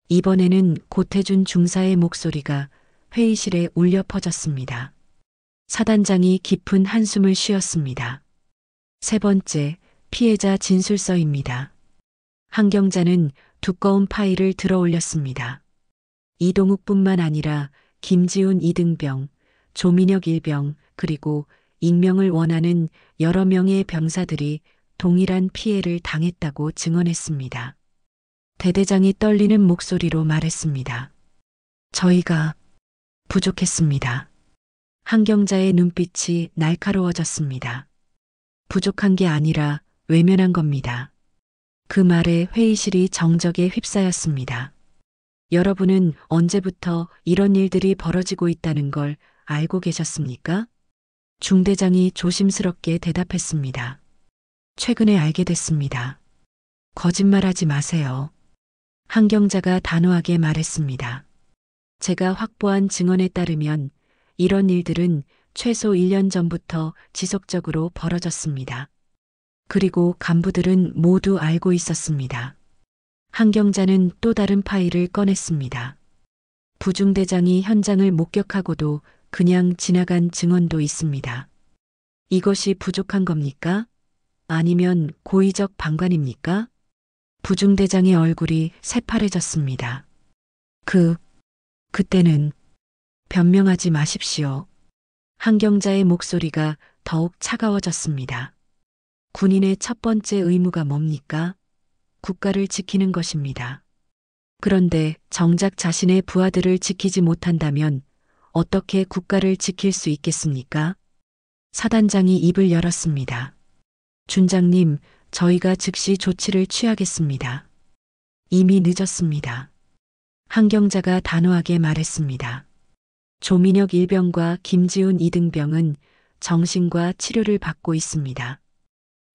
이번에는 고태준 중사의 목소리가 회의실에 울려 퍼졌습니다. 사단장이 깊은 한숨을 쉬었습니다. 세 번째, 피해자 진술서입니다. 한경자는 두꺼운 파일을 들어 올렸습니다. 이동욱뿐만 아니라 김지훈 2등병, 조민혁 1병, 그리고 익명을 원하는 여러 명의 병사들이 동일한 피해를 당했다고 증언했습니다. 대대장이 떨리는 목소리로 말했습니다. 저희가 부족했습니다. 한경자의 눈빛이 날카로워졌습니다. 부족한 게 아니라 외면한 겁니다. 그 말에 회의실이 정적에 휩싸였습니다. 여러분은 언제부터 이런 일들이 벌어지고 있다는 걸 알고 계셨습니까? 중대장이 조심스럽게 대답했습니다. 최근에 알게 됐습니다. 거짓말하지 마세요. 한경자가 단호하게 말했습니다. 제가 확보한 증언에 따르면 이런 일들은 최소 1년 전부터 지속적으로 벌어졌습니다. 그리고 간부들은 모두 알고 있었습니다. 한경자는 또 다른 파일을 꺼냈습니다. 부중대장이 현장을 목격하고도 그냥 지나간 증언도 있습니다. 이것이 부족한 겁니까? 아니면 고의적 방관입니까? 부중대장의 얼굴이 새파래졌습니다. 그때는 변명하지 마십시오. 한경자의 목소리가 더욱 차가워졌습니다. 군인의 첫 번째 의무가 뭡니까? 국가를 지키는 것입니다. 그런데 정작 자신의 부하들을 지키지 못한다면 어떻게 국가를 지킬 수 있겠습니까? 사단장이 입을 열었습니다. 준장님, 저희가 즉시 조치를 취하겠습니다. 이미 늦었습니다. 한경자가 단호하게 말했습니다. 조민혁 1병과 김지훈 2등병은 정신과 치료를 받고 있습니다.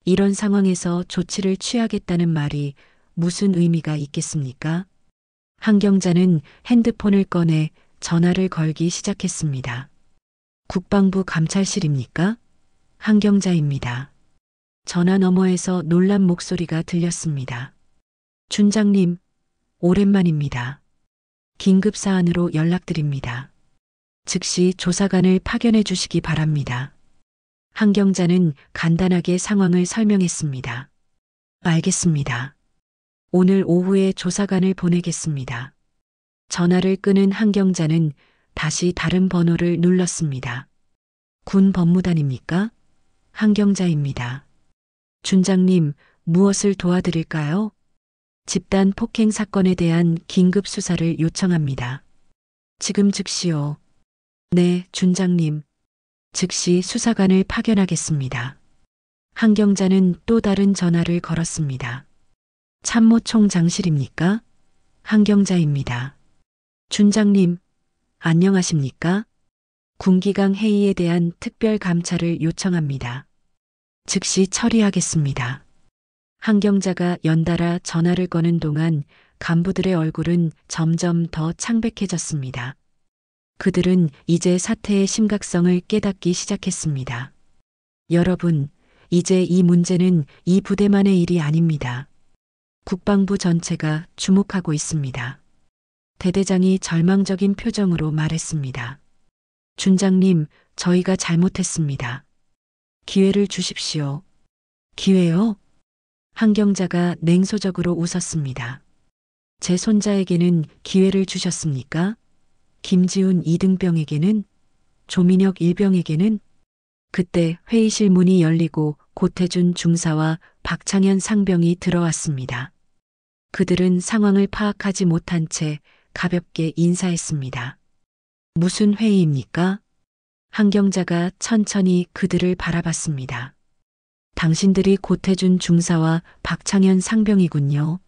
이런 상황에서 조치를 취하겠다는 말이 무슨 의미가 있겠습니까? 한경자는 핸드폰을 꺼내 전화를 걸기 시작했습니다. 국방부 감찰실입니까? 한경자입니다. 전화 너머에서 놀란 목소리가 들렸습니다. 준장님, 오랜만입니다. 긴급 사안으로 연락드립니다. 즉시 조사관을 파견해 주시기 바랍니다. 한경자는 간단하게 상황을 설명했습니다. 알겠습니다. 오늘 오후에 조사관을 보내겠습니다. 전화를 끊은 한경자는 다시 다른 번호를 눌렀습니다. 군 법무단입니까? 한경자입니다. 준장님, 무엇을 도와드릴까요? 집단 폭행 사건에 대한 긴급 수사를 요청합니다. 지금 즉시요. 네, 준장님. 즉시 수사관을 파견하겠습니다. 한경자는 또 다른 전화를 걸었습니다. 참모총장실입니까? 한경자입니다. 준장님, 안녕하십니까? 군기강 회의에 대한 특별 감찰을 요청합니다. 즉시 처리하겠습니다. 한경자가 연달아 전화를 거는 동안 간부들의 얼굴은 점점 더 창백해졌습니다. 그들은 이제 사태의 심각성을 깨닫기 시작했습니다. 여러분, 이제 이 문제는 이 부대만의 일이 아닙니다. 국방부 전체가 주목하고 있습니다. 대대장이 절망적인 표정으로 말했습니다. 준장님, 저희가 잘못했습니다. 기회를 주십시오. 기회요? 한경자가 냉소적으로 웃었습니다. 제 손자에게는 기회를 주셨습니까? 김지훈 2등병에게는? 조민혁 1병에게는? 그때 회의실 문이 열리고 고태준 중사와 박창현 상병이 들어왔습니다. 그들은 상황을 파악하지 못한 채 가볍게 인사했습니다. 무슨 회의입니까? 한경자가 천천히 그들을 바라봤습니다. 당신들이 고태준 중사와 박창현 상병이군요.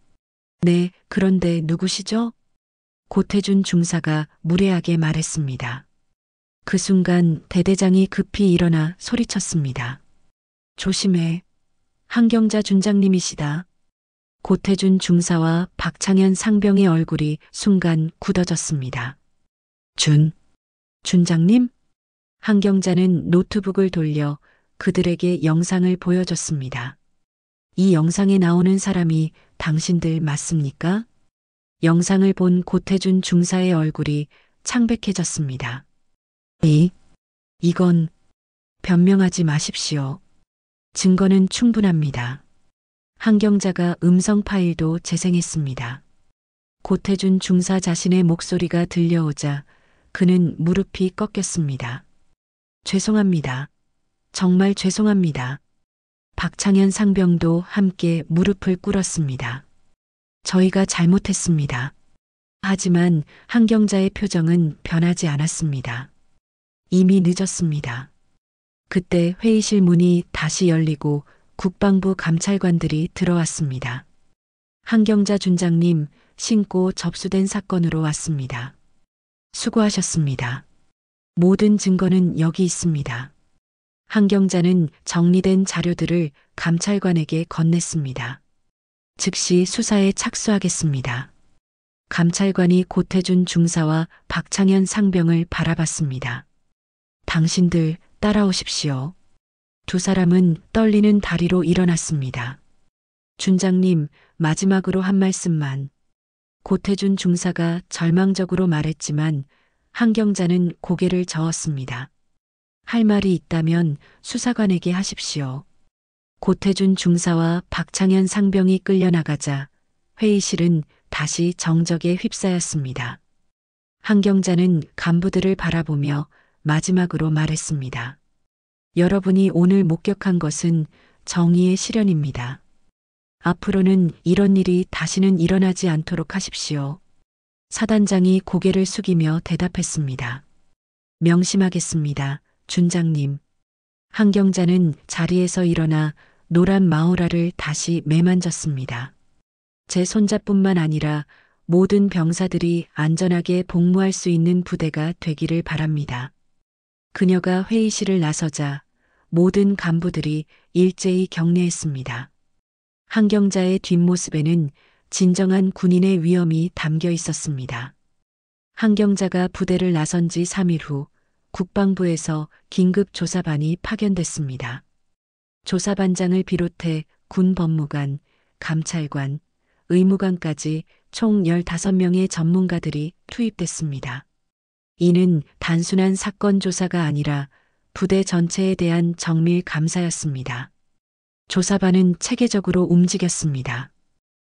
네, 그런데 누구시죠? 고태준 중사가 무례하게 말했습니다. 그 순간 대대장이 급히 일어나 소리쳤습니다. 조심해. 한경자 준장님이시다. 고태준 중사와 박창현 상병의 얼굴이 순간 굳어졌습니다. 준장님? 한경자는 노트북을 돌려 그들에게 영상을 보여줬습니다. 이 영상에 나오는 사람이 당신들 맞습니까? 영상을 본 고태준 중사의 얼굴이 창백해졌습니다. 이건 변명하지 마십시오. 증거는 충분합니다. 한경자가 음성 파일도 재생했습니다. 고태준 중사 자신의 목소리가 들려오자 그는 무릎이 꺾였습니다. 죄송합니다. 정말 죄송합니다. 박창현 상병도 함께 무릎을 꿇었습니다. 저희가 잘못했습니다. 하지만 한경자의 표정은 변하지 않았습니다. 이미 늦었습니다. 그때 회의실 문이 다시 열리고 국방부 감찰관들이 들어왔습니다. 한경자 준장님, 신고 접수된 사건으로 왔습니다. 수고하셨습니다. 모든 증거는 여기 있습니다. 한경자는 정리된 자료들을 감찰관에게 건넸습니다. 즉시 수사에 착수하겠습니다. 감찰관이 고태준 중사와 박창현 상병을 바라봤습니다. 당신들 따라오십시오. 두 사람은 떨리는 다리로 일어났습니다. 준장님, 마지막으로 한 말씀만. 고태준 중사가 절망적으로 말했지만 한경자는 고개를 저었습니다. 할 말이 있다면 수사관에게 하십시오. 고태준 중사와 박창현 상병이 끌려나가자 회의실은 다시 정적에 휩싸였습니다. 한경자는 간부들을 바라보며 마지막으로 말했습니다. 여러분이 오늘 목격한 것은 정의의 실현입니다. 앞으로는 이런 일이 다시는 일어나지 않도록 하십시오. 사단장이 고개를 숙이며 대답했습니다. 명심하겠습니다, 준장님. 한경자는 자리에서 일어나 노란 마오라를 다시 매만졌습니다. 제 손자뿐만 아니라 모든 병사들이 안전하게 복무할 수 있는 부대가 되기를 바랍니다. 그녀가 회의실을 나서자 모든 간부들이 일제히 경례했습니다. 한경자의 뒷모습에는 진정한 군인의 위엄이 담겨 있었습니다. 한경자가 부대를 나선 지 3일 후 국방부에서 긴급 조사반이 파견됐습니다. 조사반장을 비롯해 군 법무관, 감찰관, 의무관까지 총 15명의 전문가들이 투입됐습니다. 이는 단순한 사건 조사가 아니라 부대 전체에 대한 정밀 감사였습니다. 조사반은 체계적으로 움직였습니다.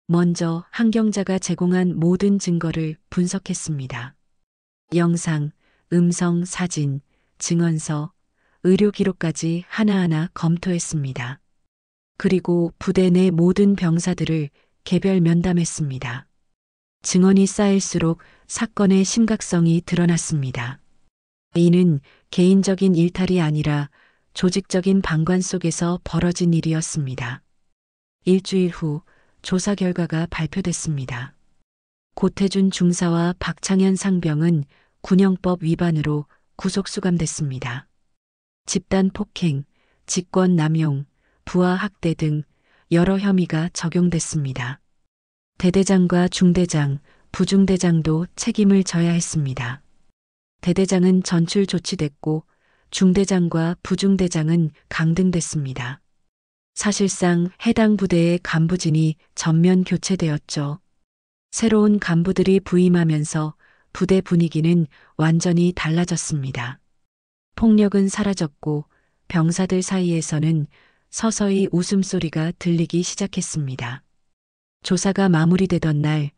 먼저 한경자가 제공한 모든 증거를 분석했습니다. 영상, 음성, 사진, 증언서, 의료 기록까지 하나하나 검토했습니다. 그리고 부대 내 모든 병사들을 개별 면담했습니다. 증언이 쌓일수록 사건의 심각성이 드러났습니다. 이는 개인적인 일탈이 아니라 조직적인 방관 속에서 벌어진 일이었습니다. 일주일 후 조사 결과가 발표됐습니다. 고태준 중사와 박창현 상병은 군형법 위반으로 구속 수감됐습니다. 집단 폭행, 직권 남용, 부하 학대 등 여러 혐의가 적용됐습니다. 대대장과 중대장, 부중대장도 책임을 져야 했습니다. 대대장은 전출 조치됐고 중대장과 부중대장은 강등됐습니다. 사실상 해당 부대의 간부진이 전면 교체되었죠. 새로운 간부들이 부임하면서 부대 분위기는 완전히 달라졌습니다. 폭력은 사라졌고 병사들 사이에서는 서서히 웃음소리가 들리기 시작했습니다. 조사가 마무리되던 날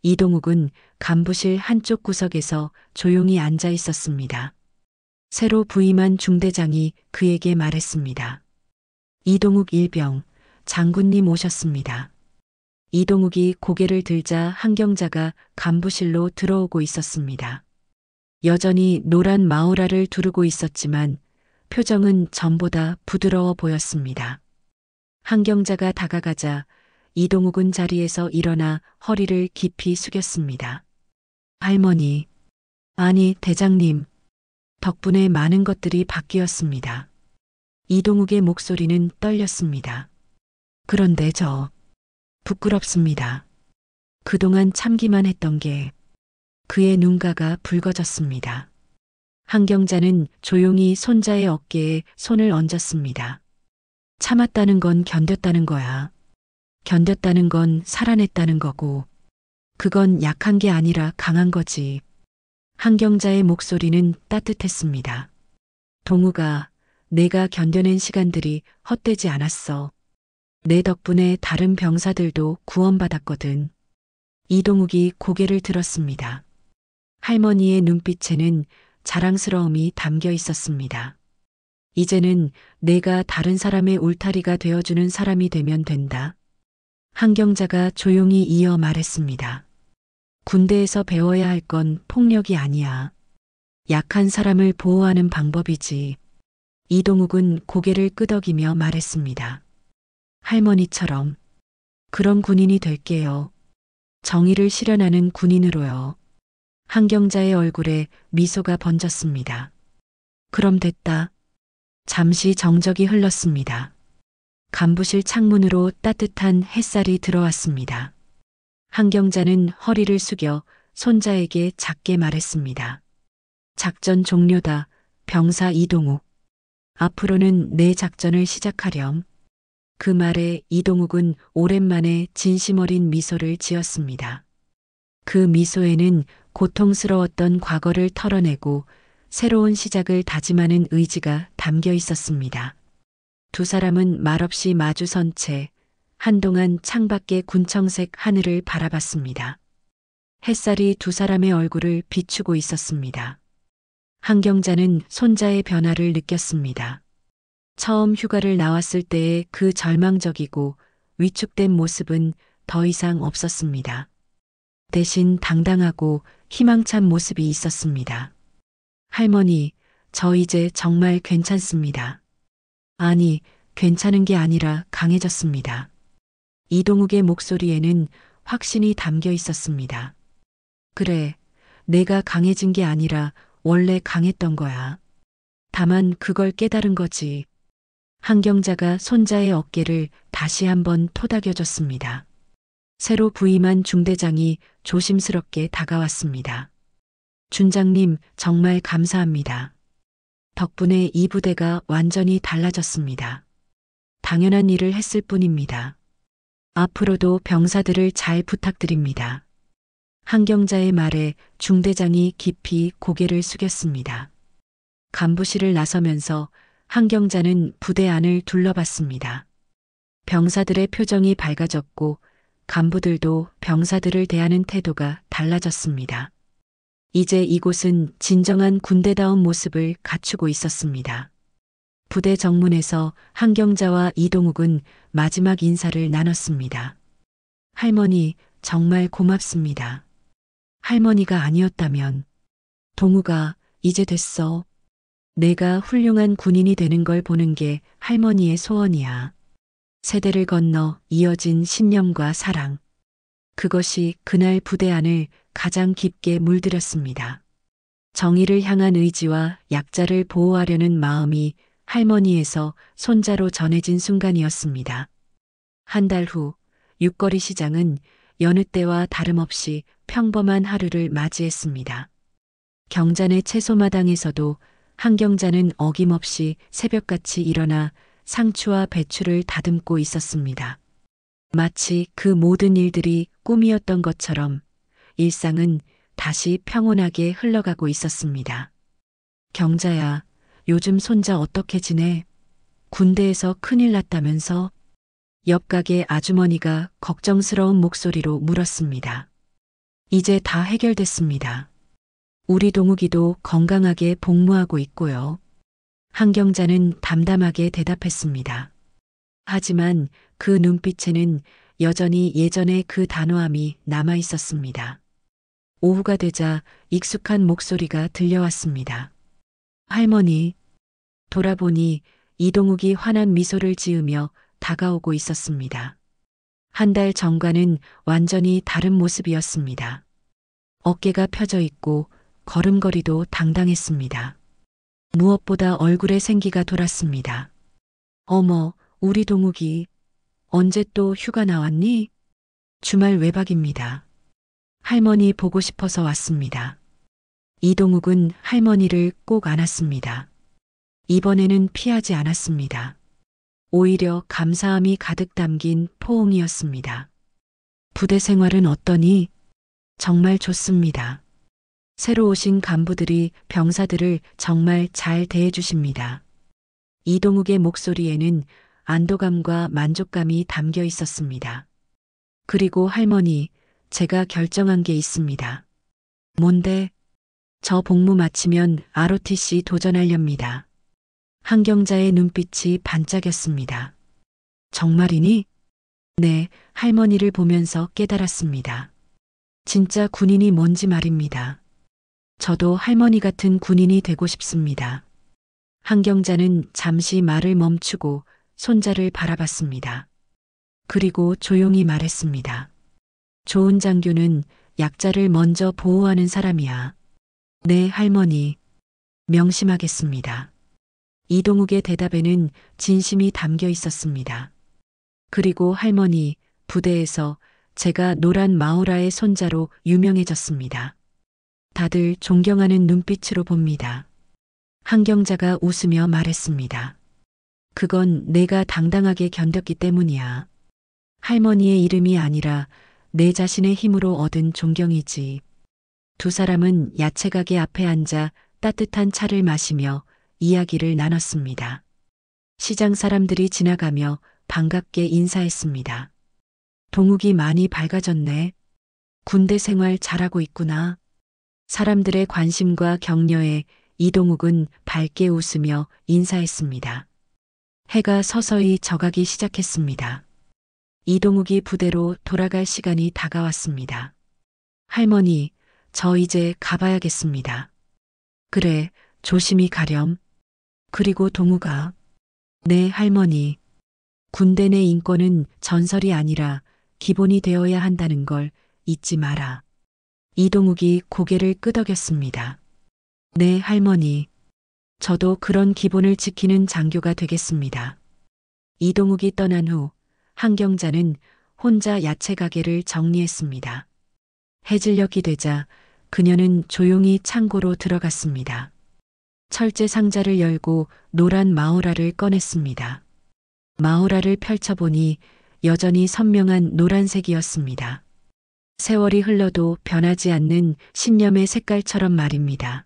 이동욱은 간부실 한쪽 구석에서 조용히 앉아 있었습니다. 새로 부임한 중대장이 그에게 말했습니다. 이동욱 일병, 장군님 오셨습니다. 이동욱이 고개를 들자 한경자가 간부실로 들어오고 있었습니다. 여전히 노란 마오라를 두르고 있었지만 표정은 전보다 부드러워 보였습니다. 한경자가 다가가자 이동욱은 자리에서 일어나 허리를 깊이 숙였습니다. 할머니, 아니 대장님, 덕분에 많은 것들이 바뀌었습니다. 이동욱의 목소리는 떨렸습니다. 그런데 저 부끄럽습니다. 그동안 참기만 했던 게 그의 눈가가 붉어졌습니다. 한경자는 조용히 손자의 어깨에 손을 얹었습니다. 참았다는 건 견뎠다는 거야. 견뎠다는 건 살아냈다는 거고, 그건 약한 게 아니라 강한 거지. 한경자의 목소리는 따뜻했습니다. 동우가, 내가 견뎌낸 시간들이 헛되지 않았어. 내 덕분에 다른 병사들도 구원받았거든. 이동욱이 고개를 들었습니다. 할머니의 눈빛에는 자랑스러움이 담겨 있었습니다. 이제는 내가 다른 사람의 울타리가 되어주는 사람이 되면 된다. 한경자가 조용히 이어 말했습니다. 군대에서 배워야 할 건 폭력이 아니야. 약한 사람을 보호하는 방법이지. 이동욱은 고개를 끄덕이며 말했습니다. 할머니처럼. 그런 군인이 될게요. 정의를 실현하는 군인으로요. 한경자의 얼굴에 미소가 번졌습니다. 그럼 됐다. 잠시 정적이 흘렀습니다. 간부실 창문으로 따뜻한 햇살이 들어왔습니다. 한경자는 허리를 숙여 손자에게 작게 말했습니다. 작전 종료다. 병사 이동욱. 앞으로는 내 작전을 시작하렴. 그 말에 이동욱은 오랜만에 진심 어린 미소를 지었습니다. 그 미소에는 고통스러웠던 과거를 털어내고 새로운 시작을 다짐하는 의지가 담겨 있었습니다. 두 사람은 말없이 마주선 채 한동안 창밖의 군청색 하늘을 바라봤습니다. 햇살이 두 사람의 얼굴을 비추고 있었습니다. 한경자는 손자의 변화를 느꼈습니다. 처음 휴가를 나왔을 때의 그 절망적이고 위축된 모습은 더 이상 없었습니다. 대신 당당하고 희망찬 모습이 있었습니다. 할머니, 저 이제 정말 괜찮습니다. 아니, 괜찮은 게 아니라 강해졌습니다. 이동욱의 목소리에는 확신이 담겨 있었습니다. 그래, 내가 강해진 게 아니라 원래 강했던 거야. 다만 그걸 깨달은 거지. 한경자가 손자의 어깨를 다시 한번 토닥여줬습니다. 새로 부임한 중대장이 조심스럽게 다가왔습니다. 준장님, 정말 감사합니다. 덕분에 이 부대가 완전히 달라졌습니다. 당연한 일을 했을 뿐입니다. 앞으로도 병사들을 잘 부탁드립니다. 한경자의 말에 중대장이 깊이 고개를 숙였습니다. 간부실을 나서면서 한경자는 부대 안을 둘러봤습니다. 병사들의 표정이 밝아졌고 간부들도 병사들을 대하는 태도가 달라졌습니다. 이제 이곳은 진정한 군대다운 모습을 갖추고 있었습니다. 부대 정문에서 한경자와 이동욱은 마지막 인사를 나눴습니다. 할머니, 정말 고맙습니다. 할머니가 아니었다면 동우가 이제 됐어. 내가 훌륭한 군인이 되는 걸 보는 게 할머니의 소원이야. 세대를 건너 이어진 신념과 사랑. 그것이 그날 부대 안을 가장 깊게 물들였습니다. 정의를 향한 의지와 약자를 보호하려는 마음이 할머니에서 손자로 전해진 순간이었습니다. 한 달 후, 육거리 시장은 여느 때와 다름없이 평범한 하루를 맞이했습니다. 경잔의 채소마당에서도 한경자는 어김없이 새벽같이 일어나 상추와 배추를 다듬고 있었습니다. 마치 그 모든 일들이 꿈이었던 것처럼 일상은 다시 평온하게 흘러가고 있었습니다. 경자야, 요즘 손자 어떻게 지내? 군대에서 큰일 났다면서? 옆 가게 아주머니가 걱정스러운 목소리로 물었습니다. 이제 다 해결됐습니다. 우리 동욱이도 건강하게 복무하고 있고요. 한경자는 담담하게 대답했습니다. 하지만 그 눈빛에는 여전히 예전의 그 단호함이 남아 있었습니다. 오후가 되자 익숙한 목소리가 들려왔습니다. 할머니. 돌아보니 이동욱이 환한 미소를 지으며 다가오고 있었습니다. 한 달 전과는 완전히 다른 모습이었습니다. 어깨가 펴져 있고 걸음걸이도 당당했습니다. 무엇보다 얼굴에 생기가 돌았습니다. 어머, 우리 동욱이 언제 또 휴가 나왔니? 주말 외박입니다. 할머니 보고 싶어서 왔습니다. 이동욱은 할머니를 꼭 안았습니다. 이번에는 피하지 않았습니다. 오히려 감사함이 가득 담긴 포옹이었습니다. 부대 생활은 어떠니? 정말 좋습니다. 새로 오신 간부들이 병사들을 정말 잘 대해주십니다. 이동욱의 목소리에는 안도감과 만족감이 담겨 있었습니다. 그리고 할머니, 제가 결정한 게 있습니다. 뭔데? 저 복무 마치면 ROTC 도전하렵니다. 한경자의 눈빛이 반짝였습니다. 정말이니? 네, 할머니를 보면서 깨달았습니다. 진짜 군인이 뭔지 말입니다. 저도 할머니 같은 군인이 되고 싶습니다. 한경자는 잠시 말을 멈추고 손자를 바라봤습니다. 그리고 조용히 말했습니다. 좋은 장교는 약자를 먼저 보호하는 사람이야. 네, 할머니. 명심하겠습니다. 이동욱의 대답에는 진심이 담겨 있었습니다. 그리고 할머니, 부대에서 제가 노란 마오라의 손자로 유명해졌습니다. 다들 존경하는 눈빛으로 봅니다. 한경자가 웃으며 말했습니다. 그건 내가 당당하게 견뎠기 때문이야. 할머니의 이름이 아니라 내 자신의 힘으로 얻은 존경이지. 두 사람은 야채가게 앞에 앉아 따뜻한 차를 마시며 이야기를 나눴습니다. 시장 사람들이 지나가며 반갑게 인사했습니다. 동욱이 많이 밝아졌네. 군대 생활 잘하고 있구나. 사람들의 관심과 격려에 이동욱은 밝게 웃으며 인사했습니다. 해가 서서히 져가기 시작했습니다. 이동욱이 부대로 돌아갈 시간이 다가왔습니다. 할머니, 저 이제 가봐야겠습니다. 그래, 조심히 가렴. 그리고 동욱아. 네, 할머니. 군대 내 인권은 전설이 아니라 기본이 되어야 한다는 걸 잊지 마라. 이동욱이 고개를 끄덕였습니다. 네, 할머니. 저도 그런 기본을 지키는 장교가 되겠습니다. 이동욱이 떠난 후 한경자는 혼자 야채 가게를 정리했습니다. 해질녘이 되자 그녀는 조용히 창고로 들어갔습니다. 철제 상자를 열고 노란 마오라를 꺼냈습니다. 마오라를 펼쳐보니 여전히 선명한 노란색이었습니다. 세월이 흘러도 변하지 않는 신념의 색깔처럼 말입니다.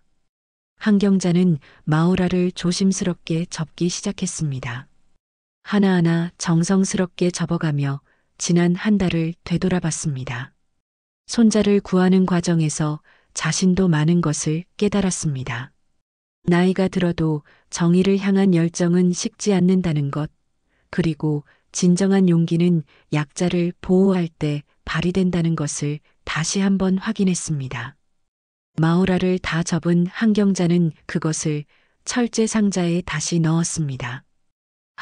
한경자는 마오라를 조심스럽게 접기 시작했습니다. 하나하나 정성스럽게 접어가며 지난 한 달을 되돌아봤습니다. 손자를 구하는 과정에서 자신도 많은 것을 깨달았습니다. 나이가 들어도 정의를 향한 열정은 식지 않는다는 것, 그리고 진정한 용기는 약자를 보호할 때 발휘된다는 것을 다시 한번 확인했습니다. 마오라를 다 접은 한경자는 그것을 철제 상자에 다시 넣었습니다.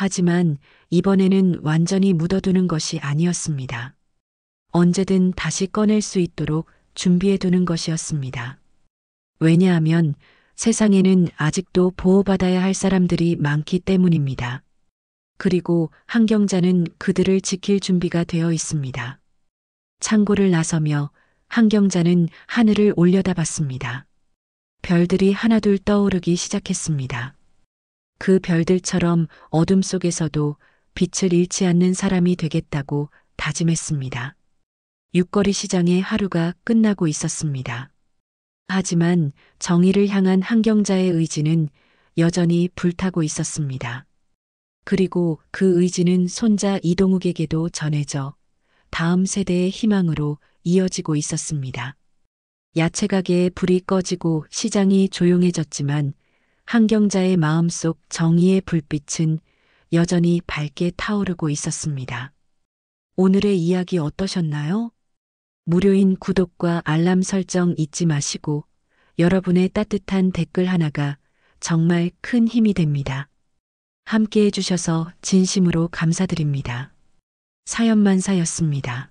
하지만 이번에는 완전히 묻어두는 것이 아니었습니다. 언제든 다시 꺼낼 수 있도록 준비해두는 것이었습니다. 왜냐하면 세상에는 아직도 보호받아야 할 사람들이 많기 때문입니다. 그리고 한경자는 그들을 지킬 준비가 되어 있습니다. 창고를 나서며 한경자는 하늘을 올려다봤습니다. 별들이 하나둘 떠오르기 시작했습니다. 그 별들처럼 어둠 속에서도 빛을 잃지 않는 사람이 되겠다고 다짐했습니다. 육거리 시장의 하루가 끝나고 있었습니다. 하지만 정의를 향한 한경자의 의지는 여전히 불타고 있었습니다. 그리고 그 의지는 손자 이동욱에게도 전해져 다음 세대의 희망으로 이어지고 있었습니다. 야채 가게의 불이 꺼지고 시장이 조용해졌지만 한경자의 마음속 정의의 불빛은 여전히 밝게 타오르고 있었습니다. 오늘의 이야기 어떠셨나요? 무료인 구독과 알람 설정 잊지 마시고 여러분의 따뜻한 댓글 하나가 정말 큰 힘이 됩니다. 함께 해주셔서 진심으로 감사드립니다. 사연만사였습니다.